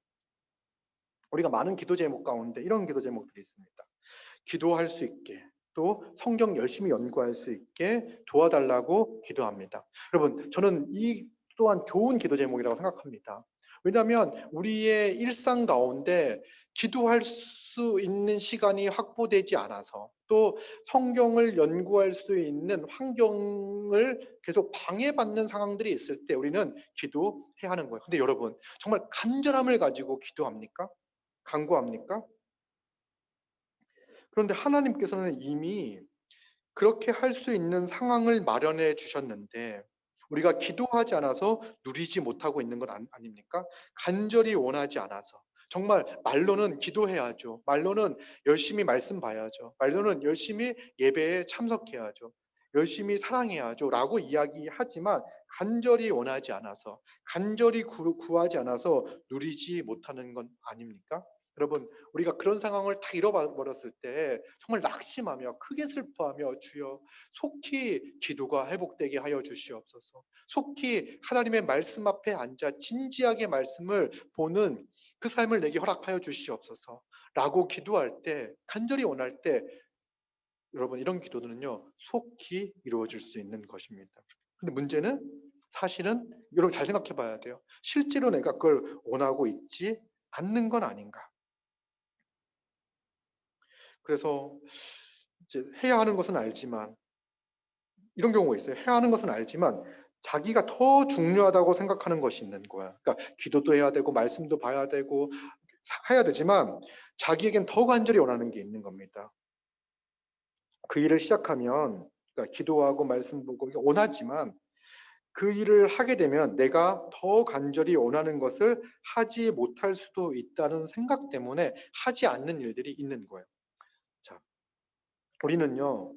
우리가 많은 기도 제목 가운데 이런 기도 제목들이 있습니다. 기도할 수 있게, 또 성경 열심히 연구할 수 있게 도와달라고 기도합니다. 여러분, 저는 이 또한 좋은 기도 제목이라고 생각합니다. 왜냐하면 우리의 일상 가운데 기도할 수 있는 시간이 확보되지 않아서 또 성경을 연구할 수 있는 환경을 계속 방해받는 상황들이 있을 때 우리는 기도해야 하는 거예요. 근데 여러분, 정말 간절함을 가지고 기도합니까? 간구합니까? 그런데 하나님께서는 이미 그렇게 할 수 있는 상황을 마련해 주셨는데 우리가 기도하지 않아서 누리지 못하고 있는 건 아닙니까? 간절히 원하지 않아서. 정말 말로는 기도해야죠. 말로는 열심히 말씀 봐야죠. 말로는 열심히 예배에 참석해야죠. 열심히 사랑해야죠. 라고 이야기하지만 간절히 원하지 않아서, 간절히 구하지 않아서 누리지 못하는 건 아닙니까? 여러분, 우리가 그런 상황을 다 잃어버렸을 때 정말 낙심하며 크게 슬퍼하며 주여 속히 기도가 회복되게 하여 주시옵소서. 속히 하나님의 말씀 앞에 앉아 진지하게 말씀을 보는 그 삶을 내게 허락하여 주시옵소서. 라고 기도할 때, 간절히 원할 때 여러분 이런 기도는요. 속히 이루어질 수 있는 것입니다. 근데 문제는 사실은 여러분 잘 생각해 봐야 돼요. 실제로 내가 그걸 원하고 있지 않는 건 아닌가? 그래서 이제 해야 하는 것은 알지만 이런 경우가 있어요. 해야 하는 것은 알지만 자기가 더 중요하다고 생각하는 것이 있는 거야. 그러니까 기도도 해야 되고 말씀도 봐야 되고 해야 되지만 자기에겐 더 간절히 원하는 게 있는 겁니다. 그 일을 시작하면 그러니까 기도하고 말씀 보고 원하지만 그 일을 하게 되면 내가 더 간절히 원하는 것을 하지 못할 수도 있다는 생각 때문에 하지 않는 일들이 있는 거예요. 자, 우리는요,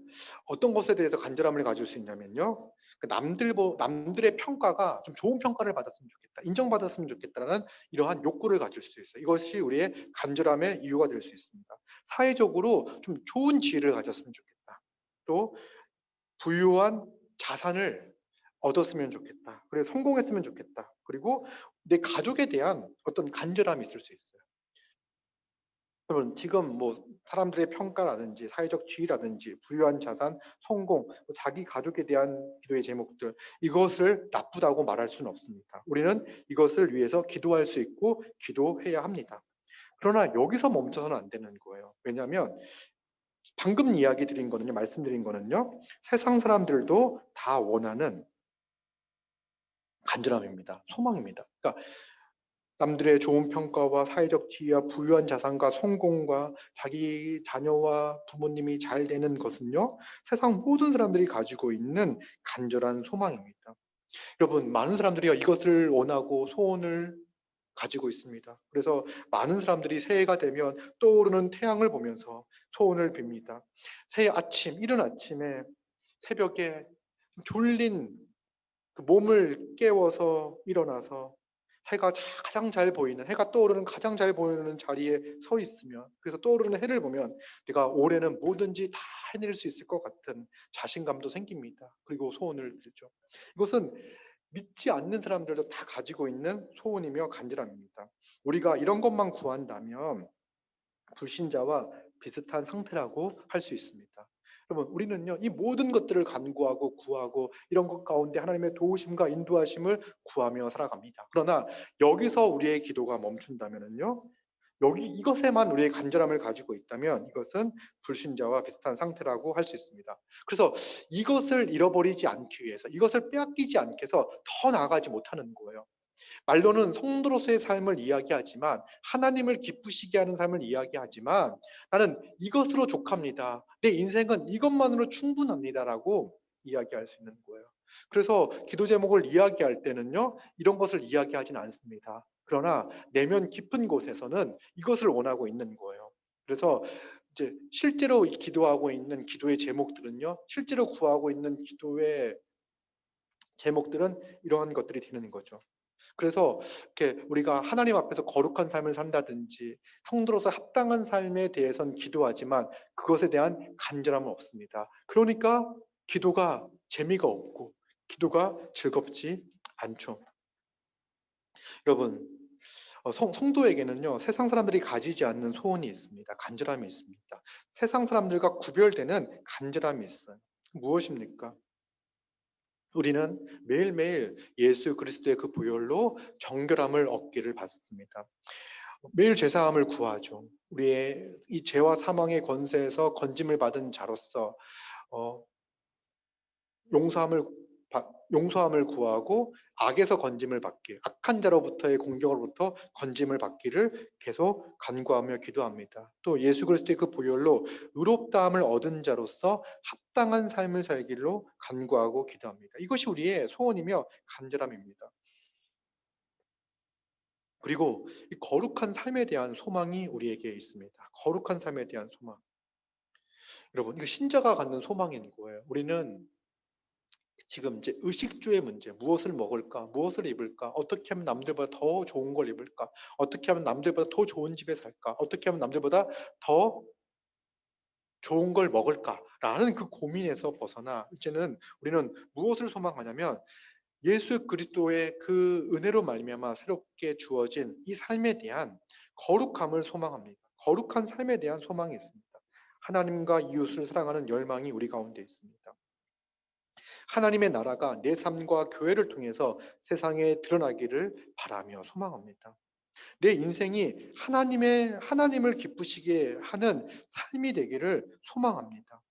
어떤 것에 대해서 간절함을 가질 수 있냐면요, 남들의 평가가 좀 좋은 평가를 받았으면 좋겠다, 인정받았으면 좋겠다라는 이러한 욕구를 가질 수 있어요. 이것이 우리의 간절함의 이유가 될 수 있습니다. 사회적으로 좀 좋은 지위를 가졌으면 좋겠다. 또 부유한 자산을 얻었으면 좋겠다. 그리고 성공했으면 좋겠다. 그리고 내 가족에 대한 어떤 간절함이 있을 수 있어요. 여러분 지금 뭐 사람들의 평가라든지 사회적 지위라든지 부유한 자산, 성공, 자기 가족에 대한 기도의 제목들 이것을 나쁘다고 말할 수는 없습니다. 우리는 이것을 위해서 기도할 수 있고 기도해야 합니다. 그러나 여기서 멈춰서는 안 되는 거예요. 왜냐하면 방금 이야기 드린 거는요, 말씀드린 거는요, 세상 사람들도 다 원하는 간절함입니다. 소망입니다. 그러니까 남들의 좋은 평가와 사회적 지위와 부유한 자산과 성공과 자기 자녀와 부모님이 잘 되는 것은요, 세상 모든 사람들이 가지고 있는 간절한 소망입니다. 여러분, 많은 사람들이 이것을 원하고 소원을 가지고 있습니다. 그래서 많은 사람들이 새해가 되면 떠오르는 태양을 보면서 소원을 빕니다. 새해 아침, 이른 아침에 새벽에 졸린 그 몸을 깨워서 일어나서 해가 가장 잘 보이는, 해가 떠오르는 가장 잘 보이는 자리에 서 있으면, 그래서 떠오르는 해를 보면 내가 올해는 뭐든지 다 해낼 수 있을 것 같은 자신감도 생깁니다. 그리고 소원을 빌죠. 이것은 믿지 않는 사람들도 다 가지고 있는 소원이며 간절함입니다. 우리가 이런 것만 구한다면 불신자와 비슷한 상태라고 할 수 있습니다. 여러분, 우리는요, 이 모든 것들을 간구하고 구하고 이런 것 가운데 하나님의 도우심과 인도하심을 구하며 살아갑니다. 그러나 여기서 우리의 기도가 멈춘다면요, 여기 이것에만 우리의 간절함을 가지고 있다면 이것은 불신자와 비슷한 상태라고 할 수 있습니다. 그래서 이것을 잃어버리지 않기 위해서, 이것을 빼앗기지 않기 위해서 더 나아가지 못하는 거예요. 말로는 성도로서의 삶을 이야기하지만, 하나님을 기쁘시게 하는 삶을 이야기하지만, 나는 이것으로 족합니다. 내 인생은 이것만으로 충분합니다라고 이야기할 수 있는 거예요. 그래서 기도 제목을 이야기할 때는요, 이런 것을 이야기하진 않습니다. 그러나 내면 깊은 곳에서는 이것을 원하고 있는 거예요. 그래서 이제 실제로 기도하고 있는 기도의 제목들은요, 실제로 구하고 있는 기도의 제목들은 이러한 것들이 되는 거죠. 그래서 이렇게 우리가 하나님 앞에서 거룩한 삶을 산다든지 성도로서 합당한 삶에 대해서는 기도하지만 그것에 대한 간절함은 없습니다. 그러니까 기도가 재미가 없고 기도가 즐겁지 않죠. 여러분, 성도에게는요, 세상 사람들이 가지지 않는 소원이 있습니다. 간절함이 있습니다. 세상 사람들과 구별되는 간절함이 있어요. 무엇입니까? 우리는 매일매일 예수 그리스도의 그 보혈로 정결함을 얻기를 받습니다. 매일 제사함을 구하죠. 우리의 이 죄와 사망의 권세에서 건짐을 받은 자로서 어, 용서함을 용서함을 구하고 악에서 건짐을 받기, 악한 자로부터의 공격으로부터 건짐을 받기를 계속 간구하며 기도합니다. 또 예수 그리스도의 그 보혈로 의롭다함을 얻은 자로서 합당한 삶을 살기로 간구하고 기도합니다. 이것이 우리의 소원이며 간절함입니다. 그리고 이 거룩한 삶에 대한 소망이 우리에게 있습니다. 거룩한 삶에 대한 소망. 여러분, 이거 신자가 갖는 소망인 거예요. 우리는 지금 이제 의식주의 문제, 무엇을 먹을까, 무엇을 입을까, 어떻게 하면 남들보다 더 좋은 걸 입을까, 어떻게 하면 남들보다 더 좋은 집에 살까, 어떻게 하면 남들보다 더 좋은 걸 먹을까라는 그 고민에서 벗어나 이제는 우리는 무엇을 소망하냐면 예수 그리스도의 그 은혜로 말미암아 새롭게 주어진 이 삶에 대한 거룩함을 소망합니다. 거룩한 삶에 대한 소망이 있습니다. 하나님과 이웃을 사랑하는 열망이 우리 가운데 있습니다. 하나님의 나라가 내 삶과 교회를 통해서 세상에 드러나기를 바라며 소망합니다. 내 인생이 하나님을 기쁘시게 하는 삶이 되기를 소망합니다.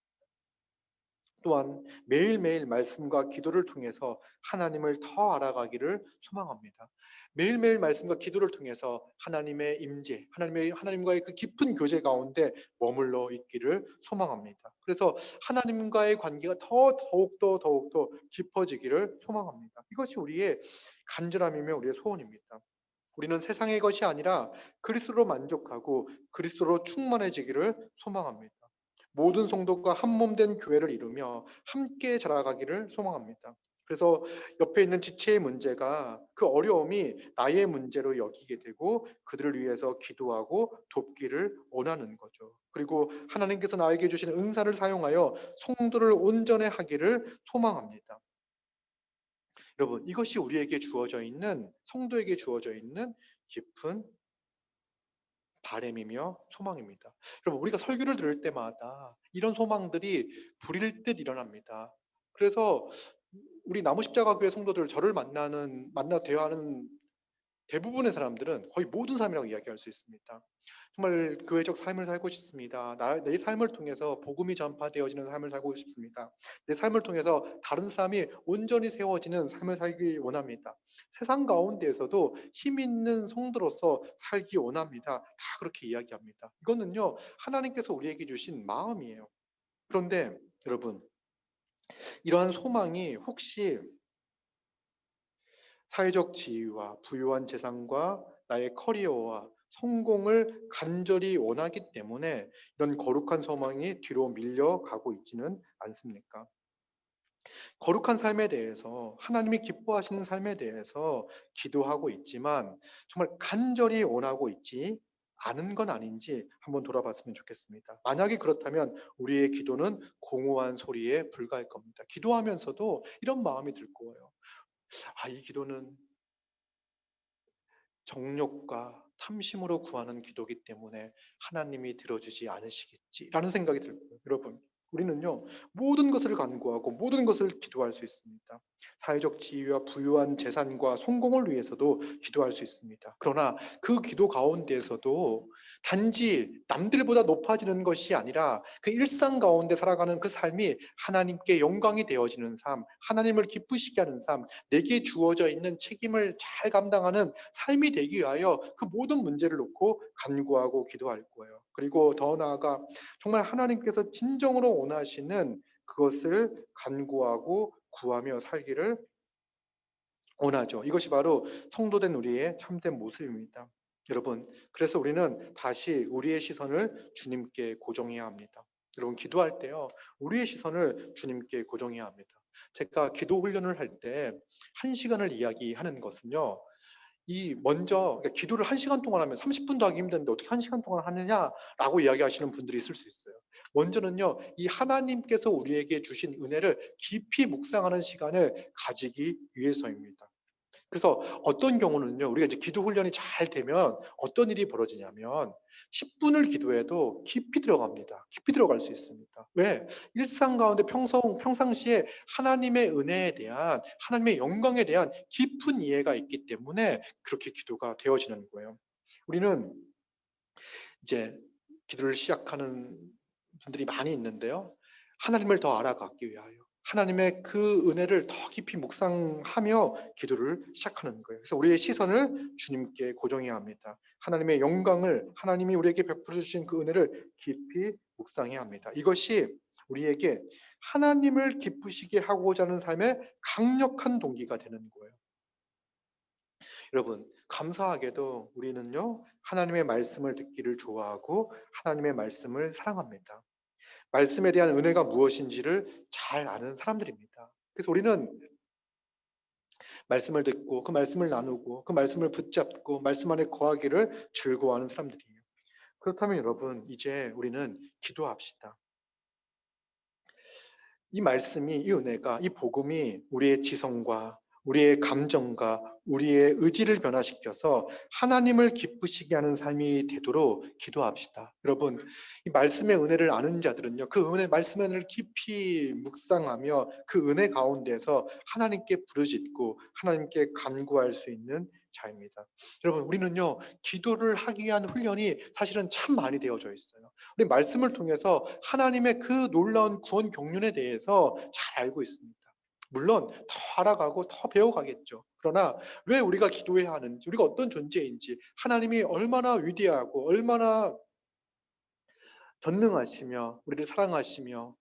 또한 매일매일 말씀과 기도를 통해서 하나님을 더 알아가기를 소망합니다. 매일매일 말씀과 기도를 통해서 하나님의 임재, 하나님과의 그 깊은 교제 가운데 머물러 있기를 소망합니다. 그래서 하나님과의 관계가 더욱더 깊어지기를 소망합니다. 이것이 우리의 간절함이며 우리의 소원입니다. 우리는 세상의 것이 아니라 그리스도로 만족하고 그리스도로 충만해지기를 소망합니다. 모든 성도가 한 몸 된 교회를 이루며 함께 자라가기를 소망합니다. 그래서 옆에 있는 지체의 문제가 그 어려움이 나의 문제로 여기게 되고 그들을 위해서 기도하고 돕기를 원하는 거죠. 그리고 하나님께서 나에게 주시는 은사를 사용하여 성도를 온전히 하기를 소망합니다. 여러분, 이것이 우리에게 주어져 있는, 성도에게 주어져 있는 깊은 바램이며 소망입니다. 여러분, 우리가 설교를 들을 때마다 이런 소망들이 불일 듯 일어납니다. 그래서 우리 나무십자가교회 성도들, 저를 만나 대화하는 대부분의 사람들은 거의 모든 삶이라고 이야기할 수 있습니다. 정말 교회적 삶을 살고 싶습니다. 내 삶을 통해서 복음이 전파되어지는 삶을 살고 싶습니다. 내 삶을 통해서 다른 사람이 온전히 세워지는 삶을 살기 원합니다. 세상 가운데에서도 힘 있는 성도로서 살기 원합니다. 다 그렇게 이야기합니다. 이거는요, 하나님께서 우리에게 주신 마음이에요. 그런데 여러분, 이러한 소망이 혹시 사회적 지위와 부유한 재산과 나의 커리어와 성공을 간절히 원하기 때문에 이런 거룩한 소망이 뒤로 밀려가고 있지는 않습니까? 거룩한 삶에 대해서, 하나님이 기뻐하시는 삶에 대해서 기도하고 있지만 정말 간절히 원하고 있지 않은 건 아닌지 한번 돌아봤으면 좋겠습니다. 만약에 그렇다면 우리의 기도는 공허한 소리에 불과할 겁니다. 기도하면서도 이런 마음이 들 거예요. 이 기도는 정욕과 탐심으로 구하는 기도이기 때문에 하나님이 들어주지 않으시겠지라는 생각이 들고요. 여러분, 우리는요, 모든 것을 간구하고 모든 것을 기도할 수 있습니다. 사회적 지위와 부유한 재산과 성공을 위해서도 기도할 수 있습니다. 그러나 그 기도 가운데에서도 단지 남들보다 높아지는 것이 아니라 그 일상 가운데 살아가는 그 삶이 하나님께 영광이 되어지는 삶, 하나님을 기쁘시게 하는 삶, 내게 주어져 있는 책임을 잘 감당하는 삶이 되기 위하여 그 모든 문제를 놓고 간구하고 기도할 거예요. 그리고 더 나아가 정말 하나님께서 진정으로 원하시는 그것을 간구하고 구하며 살기를 원하죠. 이것이 바로 성도된 우리의 참된 모습입니다. 여러분, 그래서 우리는 다시 우리의 시선을 주님께 고정해야 합니다. 여러분, 기도할 때요, 우리의 시선을 주님께 고정해야 합니다. 제가 기도 훈련을 할 때 1시간을 이야기하는 것은요, 먼저 그러니까 기도를 1시간 동안 하면 30분도 하기 힘든데 어떻게 1시간 동안 하느냐라고 이야기하시는 분들이 있을 수 있어요. 먼저는요, 이 하나님께서 우리에게 주신 은혜를 깊이 묵상하는 시간을 가지기 위해서입니다. 그래서 어떤 경우는요, 우리가 이제 기도 훈련이 잘 되면 어떤 일이 벌어지냐면 10분을 기도해도 깊이 들어갑니다. 깊이 들어갈 수 있습니다. 왜? 일상 가운데 평상시에 하나님의 은혜에 대한, 하나님의 영광에 대한 깊은 이해가 있기 때문에 그렇게 기도가 되어지는 거예요. 우리는 이제 기도를 시작하는 분들이 많이 있는데요. 하나님을 더 알아가기 위하여 하나님의 그 은혜를 더 깊이 묵상하며 기도를 시작하는 거예요. 그래서 우리의 시선을 주님께 고정해야 합니다. 하나님의 영광을, 하나님이 우리에게 베풀어 주신 그 은혜를 깊이 묵상해야 합니다. 이것이 우리에게 하나님을 기쁘시게 하고자 하는 삶의 강력한 동기가 되는 거예요. 여러분, 감사하게도 우리는요, 하나님의 말씀을 듣기를 좋아하고 하나님의 말씀을 사랑합니다. 말씀에 대한 은혜가 무엇인지를 잘 아는 사람들입니다. 그래서 우리는 말씀을 듣고 그 말씀을 나누고 그 말씀을 붙잡고 말씀 안에 거하기를 즐거워하는 사람들이에요. 그렇다면 여러분, 이제 우리는 기도합시다. 이 말씀이, 이 은혜가, 이 복음이 우리의 지성과 우리의 감정과 우리의 의지를 변화시켜서 하나님을 기쁘시게 하는 삶이 되도록 기도합시다. 여러분, 이 말씀의 은혜를 아는 자들은요, 그 은혜, 말씀의 은혜를 깊이 묵상하며 그 은혜 가운데서 하나님께 부르짖고 하나님께 간구할 수 있는 자입니다. 여러분, 우리는요, 기도를 하기 위한 훈련이 사실은 참 많이 되어져 있어요. 우리 말씀을 통해서 하나님의 그 놀라운 구원 경륜에 대해서 잘 알고 있습니다. 물론 더 알아가고 더 배워가겠죠. 그러나 왜 우리가 기도해야 하는지, 우리가 어떤 존재인지, 하나님이 얼마나 위대하고 얼마나 전능하시며 우리를 사랑하시며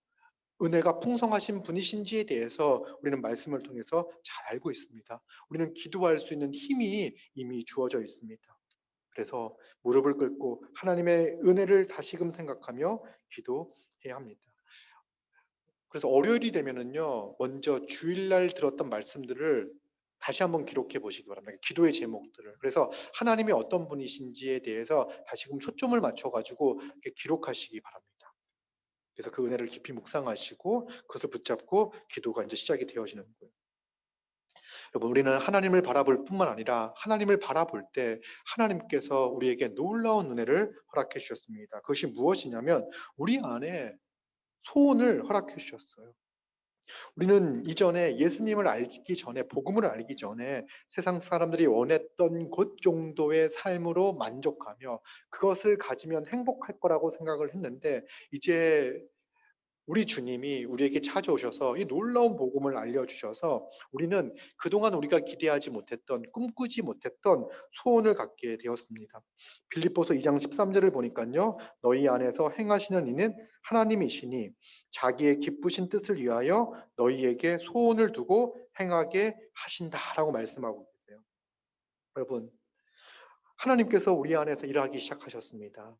은혜가 풍성하신 분이신지에 대해서 우리는 말씀을 통해서 잘 알고 있습니다. 우리는 기도할 수 있는 힘이 이미 주어져 있습니다. 그래서 무릎을 꿇고 하나님의 은혜를 다시금 생각하며 기도해야 합니다. 그래서 월요일이 되면은요, 먼저 주일날 들었던 말씀들을 다시 한번 기록해 보시기 바랍니다. 기도의 제목들을. 그래서 하나님이 어떤 분이신지에 대해서 다시금 초점을 맞춰가지고 기록하시기 바랍니다. 그래서 그 은혜를 깊이 묵상하시고 그것을 붙잡고 기도가 이제 시작이 되어지는 거예요. 여러분, 우리는 하나님을 바라볼 뿐만 아니라 하나님을 바라볼 때 하나님께서 우리에게 놀라운 은혜를 허락해 주셨습니다. 그것이 무엇이냐면 우리 안에 소원을 허락해 주셨어요. 우리는 이전에 예수님을 알기 전에, 복음을 알기 전에 세상 사람들이 원했던 것 정도의 삶으로 만족하며 그것을 가지면 행복할 거라고 생각을 했는데 이제 우리 주님이 우리에게 찾아오셔서 이 놀라운 복음을 알려주셔서 우리는 그동안 우리가 기대하지 못했던, 꿈꾸지 못했던 소원을 갖게 되었습니다. 빌립보서 2장 13절을 보니까요. 너희 안에서 행하시는 이는 하나님이시니 자기의 기쁘신 뜻을 위하여 너희에게 소원을 두고 행하게 하신다라고 말씀하고 계세요. 여러분, 하나님께서 우리 안에서 일하기 시작하셨습니다.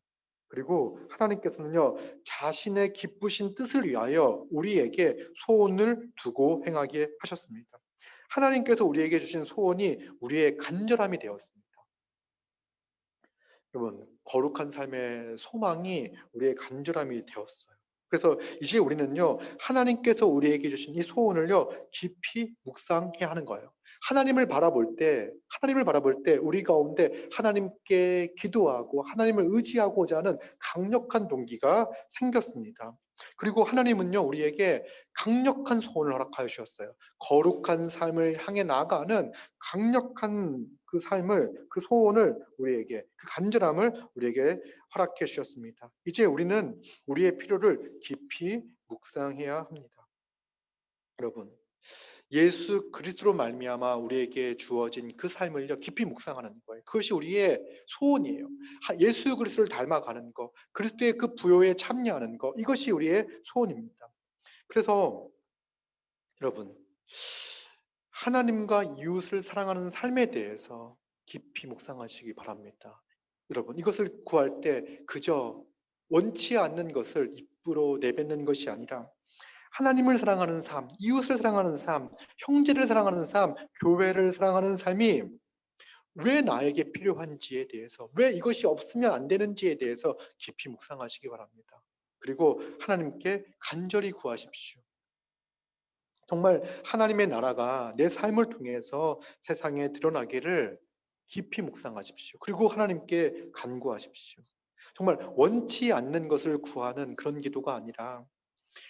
그리고 하나님께서는요, 자신의 기쁘신 뜻을 위하여 우리에게 소원을 두고 행하게 하셨습니다. 하나님께서 우리에게 주신 소원이 우리의 간절함이 되었습니다. 여러분, 거룩한 삶의 소망이 우리의 간절함이 되었어요. 그래서 이제 우리는요, 하나님께서 우리에게 주신 이 소원을요, 깊이 묵상해야 하는 거예요. 하나님을 바라볼 때 우리 가운데 하나님께 기도하고 하나님을 의지하고자 하는 강력한 동기가 생겼습니다. 그리고 하나님은요, 우리에게 강력한 소원을 허락하여 주셨어요. 거룩한 삶을 향해 나아가는 강력한 그 삶을, 그 소원을 우리에게, 그 간절함을 우리에게 허락해 주셨습니다. 이제 우리는 우리의 필요를 깊이 묵상해야 합니다. 여러분, 예수 그리스도로 말미암아 우리에게 주어진 그 삶을요 깊이 묵상하는 거예요. 그것이 우리의 소원이에요. 예수 그리스도를 닮아가는 것, 그리스도의 그 부요에 참여하는 것, 이것이 우리의 소원입니다. 그래서 여러분, 하나님과 이웃을 사랑하는 삶에 대해서 깊이 묵상하시기 바랍니다. 여러분, 이것을 구할 때 그저 원치 않는 것을 입으로 내뱉는 것이 아니라 하나님을 사랑하는 삶, 이웃을 사랑하는 삶, 형제를 사랑하는 삶, 교회를 사랑하는 삶이 왜 나에게 필요한지에 대해서, 왜 이것이 없으면 안 되는지에 대해서 깊이 묵상하시기 바랍니다. 그리고 하나님께 간절히 구하십시오. 정말 하나님의 나라가 내 삶을 통해서 세상에 드러나기를 깊이 묵상하십시오. 그리고 하나님께 간구하십시오. 정말 원치 않는 것을 구하는 그런 기도가 아니라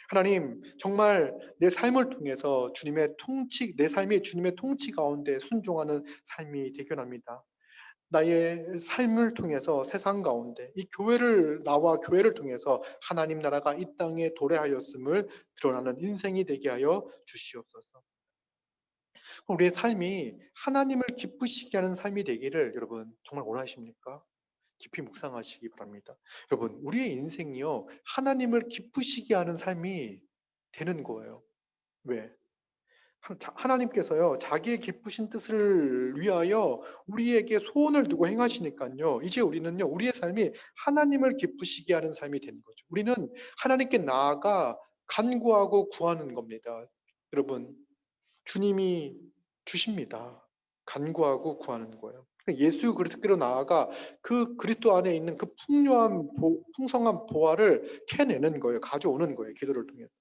하나님, 정말 내 삶을 통해서 내 삶이 주님의 통치 가운데 순종하는 삶이 되길 원합니다. 나의 삶을 통해서 세상 가운데 나와 교회를 통해서 하나님 나라가 이 땅에 도래하였음을 드러나는 인생이 되게 하여 주시옵소서. 우리의 삶이 하나님을 기쁘시게 하는 삶이 되기를 여러분 정말 원하십니까? 깊이 묵상하시기 바랍니다. 여러분, 우리의 인생이요, 하나님을 기쁘시게 하는 삶이 되는 거예요. 왜? 하나님께서요, 자기의 기쁘신 뜻을 위하여 우리에게 소원을 두고 행하시니까요, 이제 우리는요, 우리의 삶이 하나님을 기쁘시게 하는 삶이 되는 거죠. 우리는 하나님께 나아가 간구하고 구하는 겁니다. 여러분, 주님이 주십니다. 간구하고 구하는 거예요. 예수 그리스도로 나아가 그 그리스도 안에 있는 그 풍성한 보화를 캐내는 거예요. 가져오는 거예요. 기도를 통해서.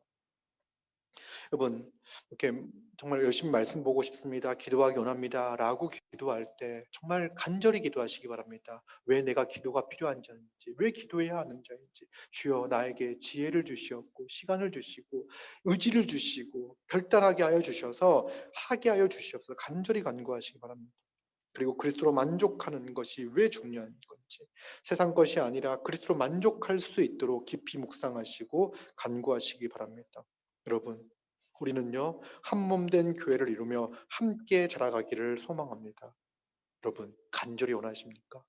여러분, 이렇게 정말 열심히 말씀 보고 싶습니다. 기도하기 원합니다. 라고 기도할 때 정말 간절히 기도하시기 바랍니다. 왜 내가 기도가 필요한지, 왜 기도해야 하는지, 주여 나에게 지혜를 주시옵고, 시간을 주시고, 의지를 주시고, 결단하게 하여 주셔서 하게 하여 주시옵소서 간절히 간구하시기 바랍니다. 그리고 그리스도로 만족하는 것이 왜 중요한 건지, 세상 것이 아니라 그리스도로 만족할 수 있도록 깊이 묵상하시고 간구하시기 바랍니다. 여러분, 우리는요, 한 몸 된 교회를 이루며 함께 자라가기를 소망합니다. 여러분, 간절히 원하십니까?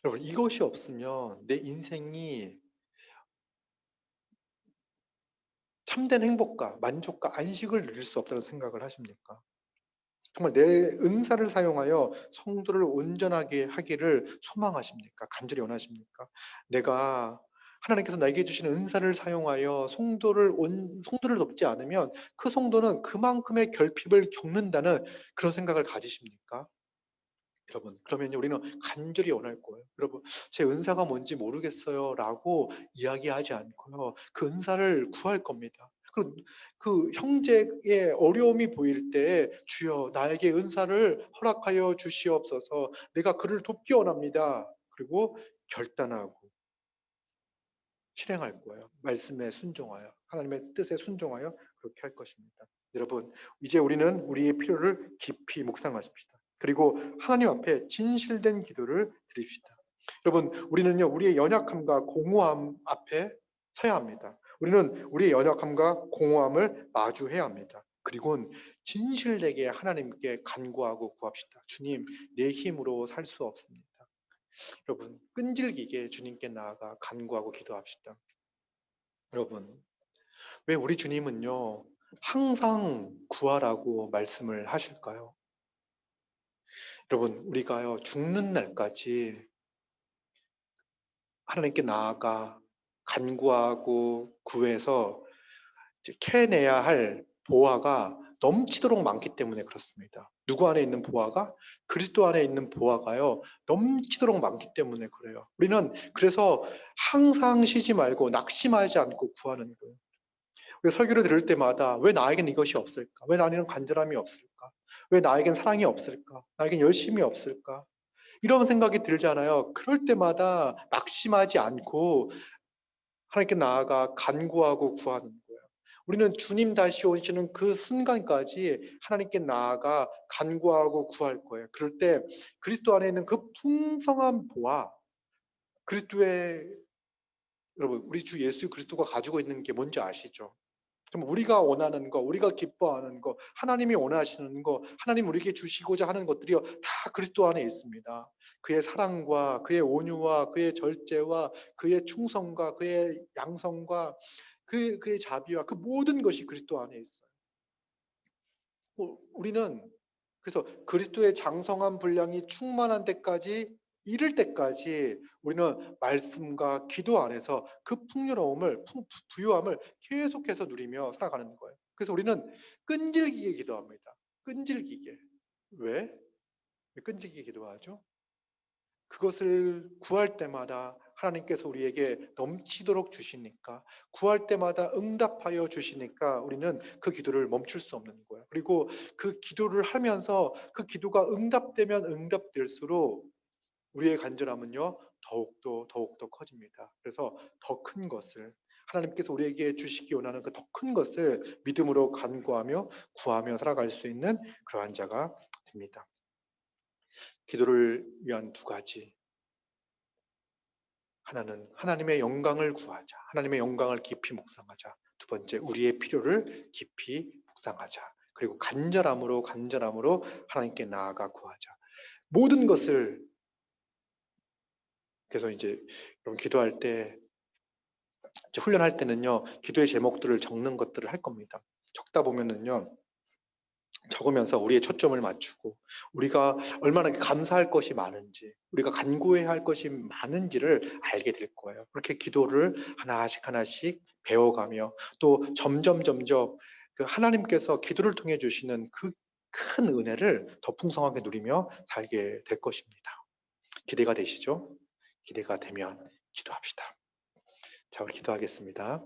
여러분, 이것이 없으면 내 인생이 참된 행복과 만족과 안식을 누릴 수 없다는 생각을 하십니까? 정말 내 은사를 사용하여 성도를 온전하게 하기를 소망하십니까? 간절히 원하십니까? 내가 하나님께서 나에게 주시는 은사를 사용하여 성도를 돕지 않으면 그 성도는 그만큼의 결핍을 겪는다는 그런 생각을 가지십니까? 여러분, 그러면 우리는 간절히 원할 거예요. 여러분, 제 은사가 뭔지 모르겠어요. 라고 이야기하지 않고요. 그 은사를 구할 겁니다. 그 형제의 어려움이 보일 때 주여 나에게 은사를 허락하여 주시옵소서 내가 그를 돕기 원합니다. 그리고 결단하고 실행할 거예요. 말씀에 순종하여 하나님의 뜻에 순종하여 그렇게 할 것입니다. 여러분, 이제 우리는 우리의 필요를 깊이 묵상하십시다. 그리고 하나님 앞에 진실된 기도를 드립시다. 여러분, 우리는요, 우리의 연약함과 공허함 앞에 서야 합니다. 우리는 우리의 연약함과 공허함을 마주해야 합니다. 그리고 진실되게 하나님께 간구하고 구합시다. 주님, 내 힘으로 살 수 없습니다. 여러분, 끈질기게 주님께 나아가 간구하고 기도합시다. 여러분, 왜 우리 주님은요, 항상 구하라고 말씀을 하실까요? 여러분, 우리가요, 죽는 날까지 하나님께 나아가 간구하고 구해서 캐내야 할 보화가 넘치도록 많기 때문에 그렇습니다. 누구 안에 있는 보화가? 그리스도 안에 있는 보화가요, 넘치도록 많기 때문에 그래요. 우리는 그래서 항상 쉬지 말고 낙심하지 않고 구하는 거예요. 우리 설교를 들을 때마다 왜 나에겐 이것이 없을까? 왜 나에겐 간절함이 없을까? 왜 나에겐 사랑이 없을까? 나에겐 열심이 없을까? 이런 생각이 들잖아요. 그럴 때마다 낙심하지 않고 하나님께 나아가 간구하고 구하는 거예요. 우리는 주님 다시 오시는 그 순간까지 하나님께 나아가 간구하고 구할 거예요. 그럴 때 그리스도 안에 있는 그 풍성한 보화, 그리스도의 여러분, 우리 주 예수 그리스도가 가지고 있는 게 뭔지 아시죠? 좀 우리가 원하는 거, 우리가 기뻐하는 거, 하나님이 원하시는 거, 하나님 우리에게 주시고자 하는 것들이요, 다 그리스도 안에 있습니다. 그의 사랑과 그의 온유와 그의 절제와 그의 충성과 그의 양성과 그의 자비와 그 모든 것이 그리스도 안에 있어요. 우리는 그래서 그리스도의 장성한 분량이 충만한 때까지 이를 때까지 우리는 말씀과 기도 안에서 그 풍요로움을 부유함을 계속해서 누리며 살아가는 거예요. 그래서 우리는 끈질기게 기도합니다. 끈질기게. 왜? 왜 끈질기게 기도하죠? 그것을 구할 때마다 하나님께서 우리에게 넘치도록 주시니까, 구할 때마다 응답하여 주시니까 우리는 그 기도를 멈출 수 없는 거예요. 그리고 그 기도를 하면서 그 기도가 응답되면 응답될수록 우리의 간절함은요, 더욱더 커집니다. 그래서 더 큰 것을, 하나님께서 우리에게 주시기 원하는 그 더 큰 것을 믿음으로 간구하며 구하며 살아갈 수 있는 그러한 자가 됩니다. 기도를 위한 두 가지. 하나는 하나님의 영광을 구하자. 하나님의 영광을 깊이 묵상하자. 두 번째, 우리의 필요를 깊이 묵상하자. 그리고 간절함으로 하나님께 나아가 구하자. 모든 것을, 그래서 이제 여러분 기도할 때, 훈련할 때는요, 기도의 제목들을 적는 것들을 할 겁니다. 적다 보면은요, 적으면서 우리의 초점을 맞추고 우리가 얼마나 감사할 것이 많은지, 우리가 간구해야 할 것이 많은지를 알게 될 거예요. 그렇게 기도를 하나씩 배워가며 또 점점 그 하나님께서 기도를 통해 주시는 그 큰 은혜를 더 풍성하게 누리며 살게 될 것입니다. 기대가 되시죠? 기대가 되면 기도합시다. 자, 우리 기도하겠습니다.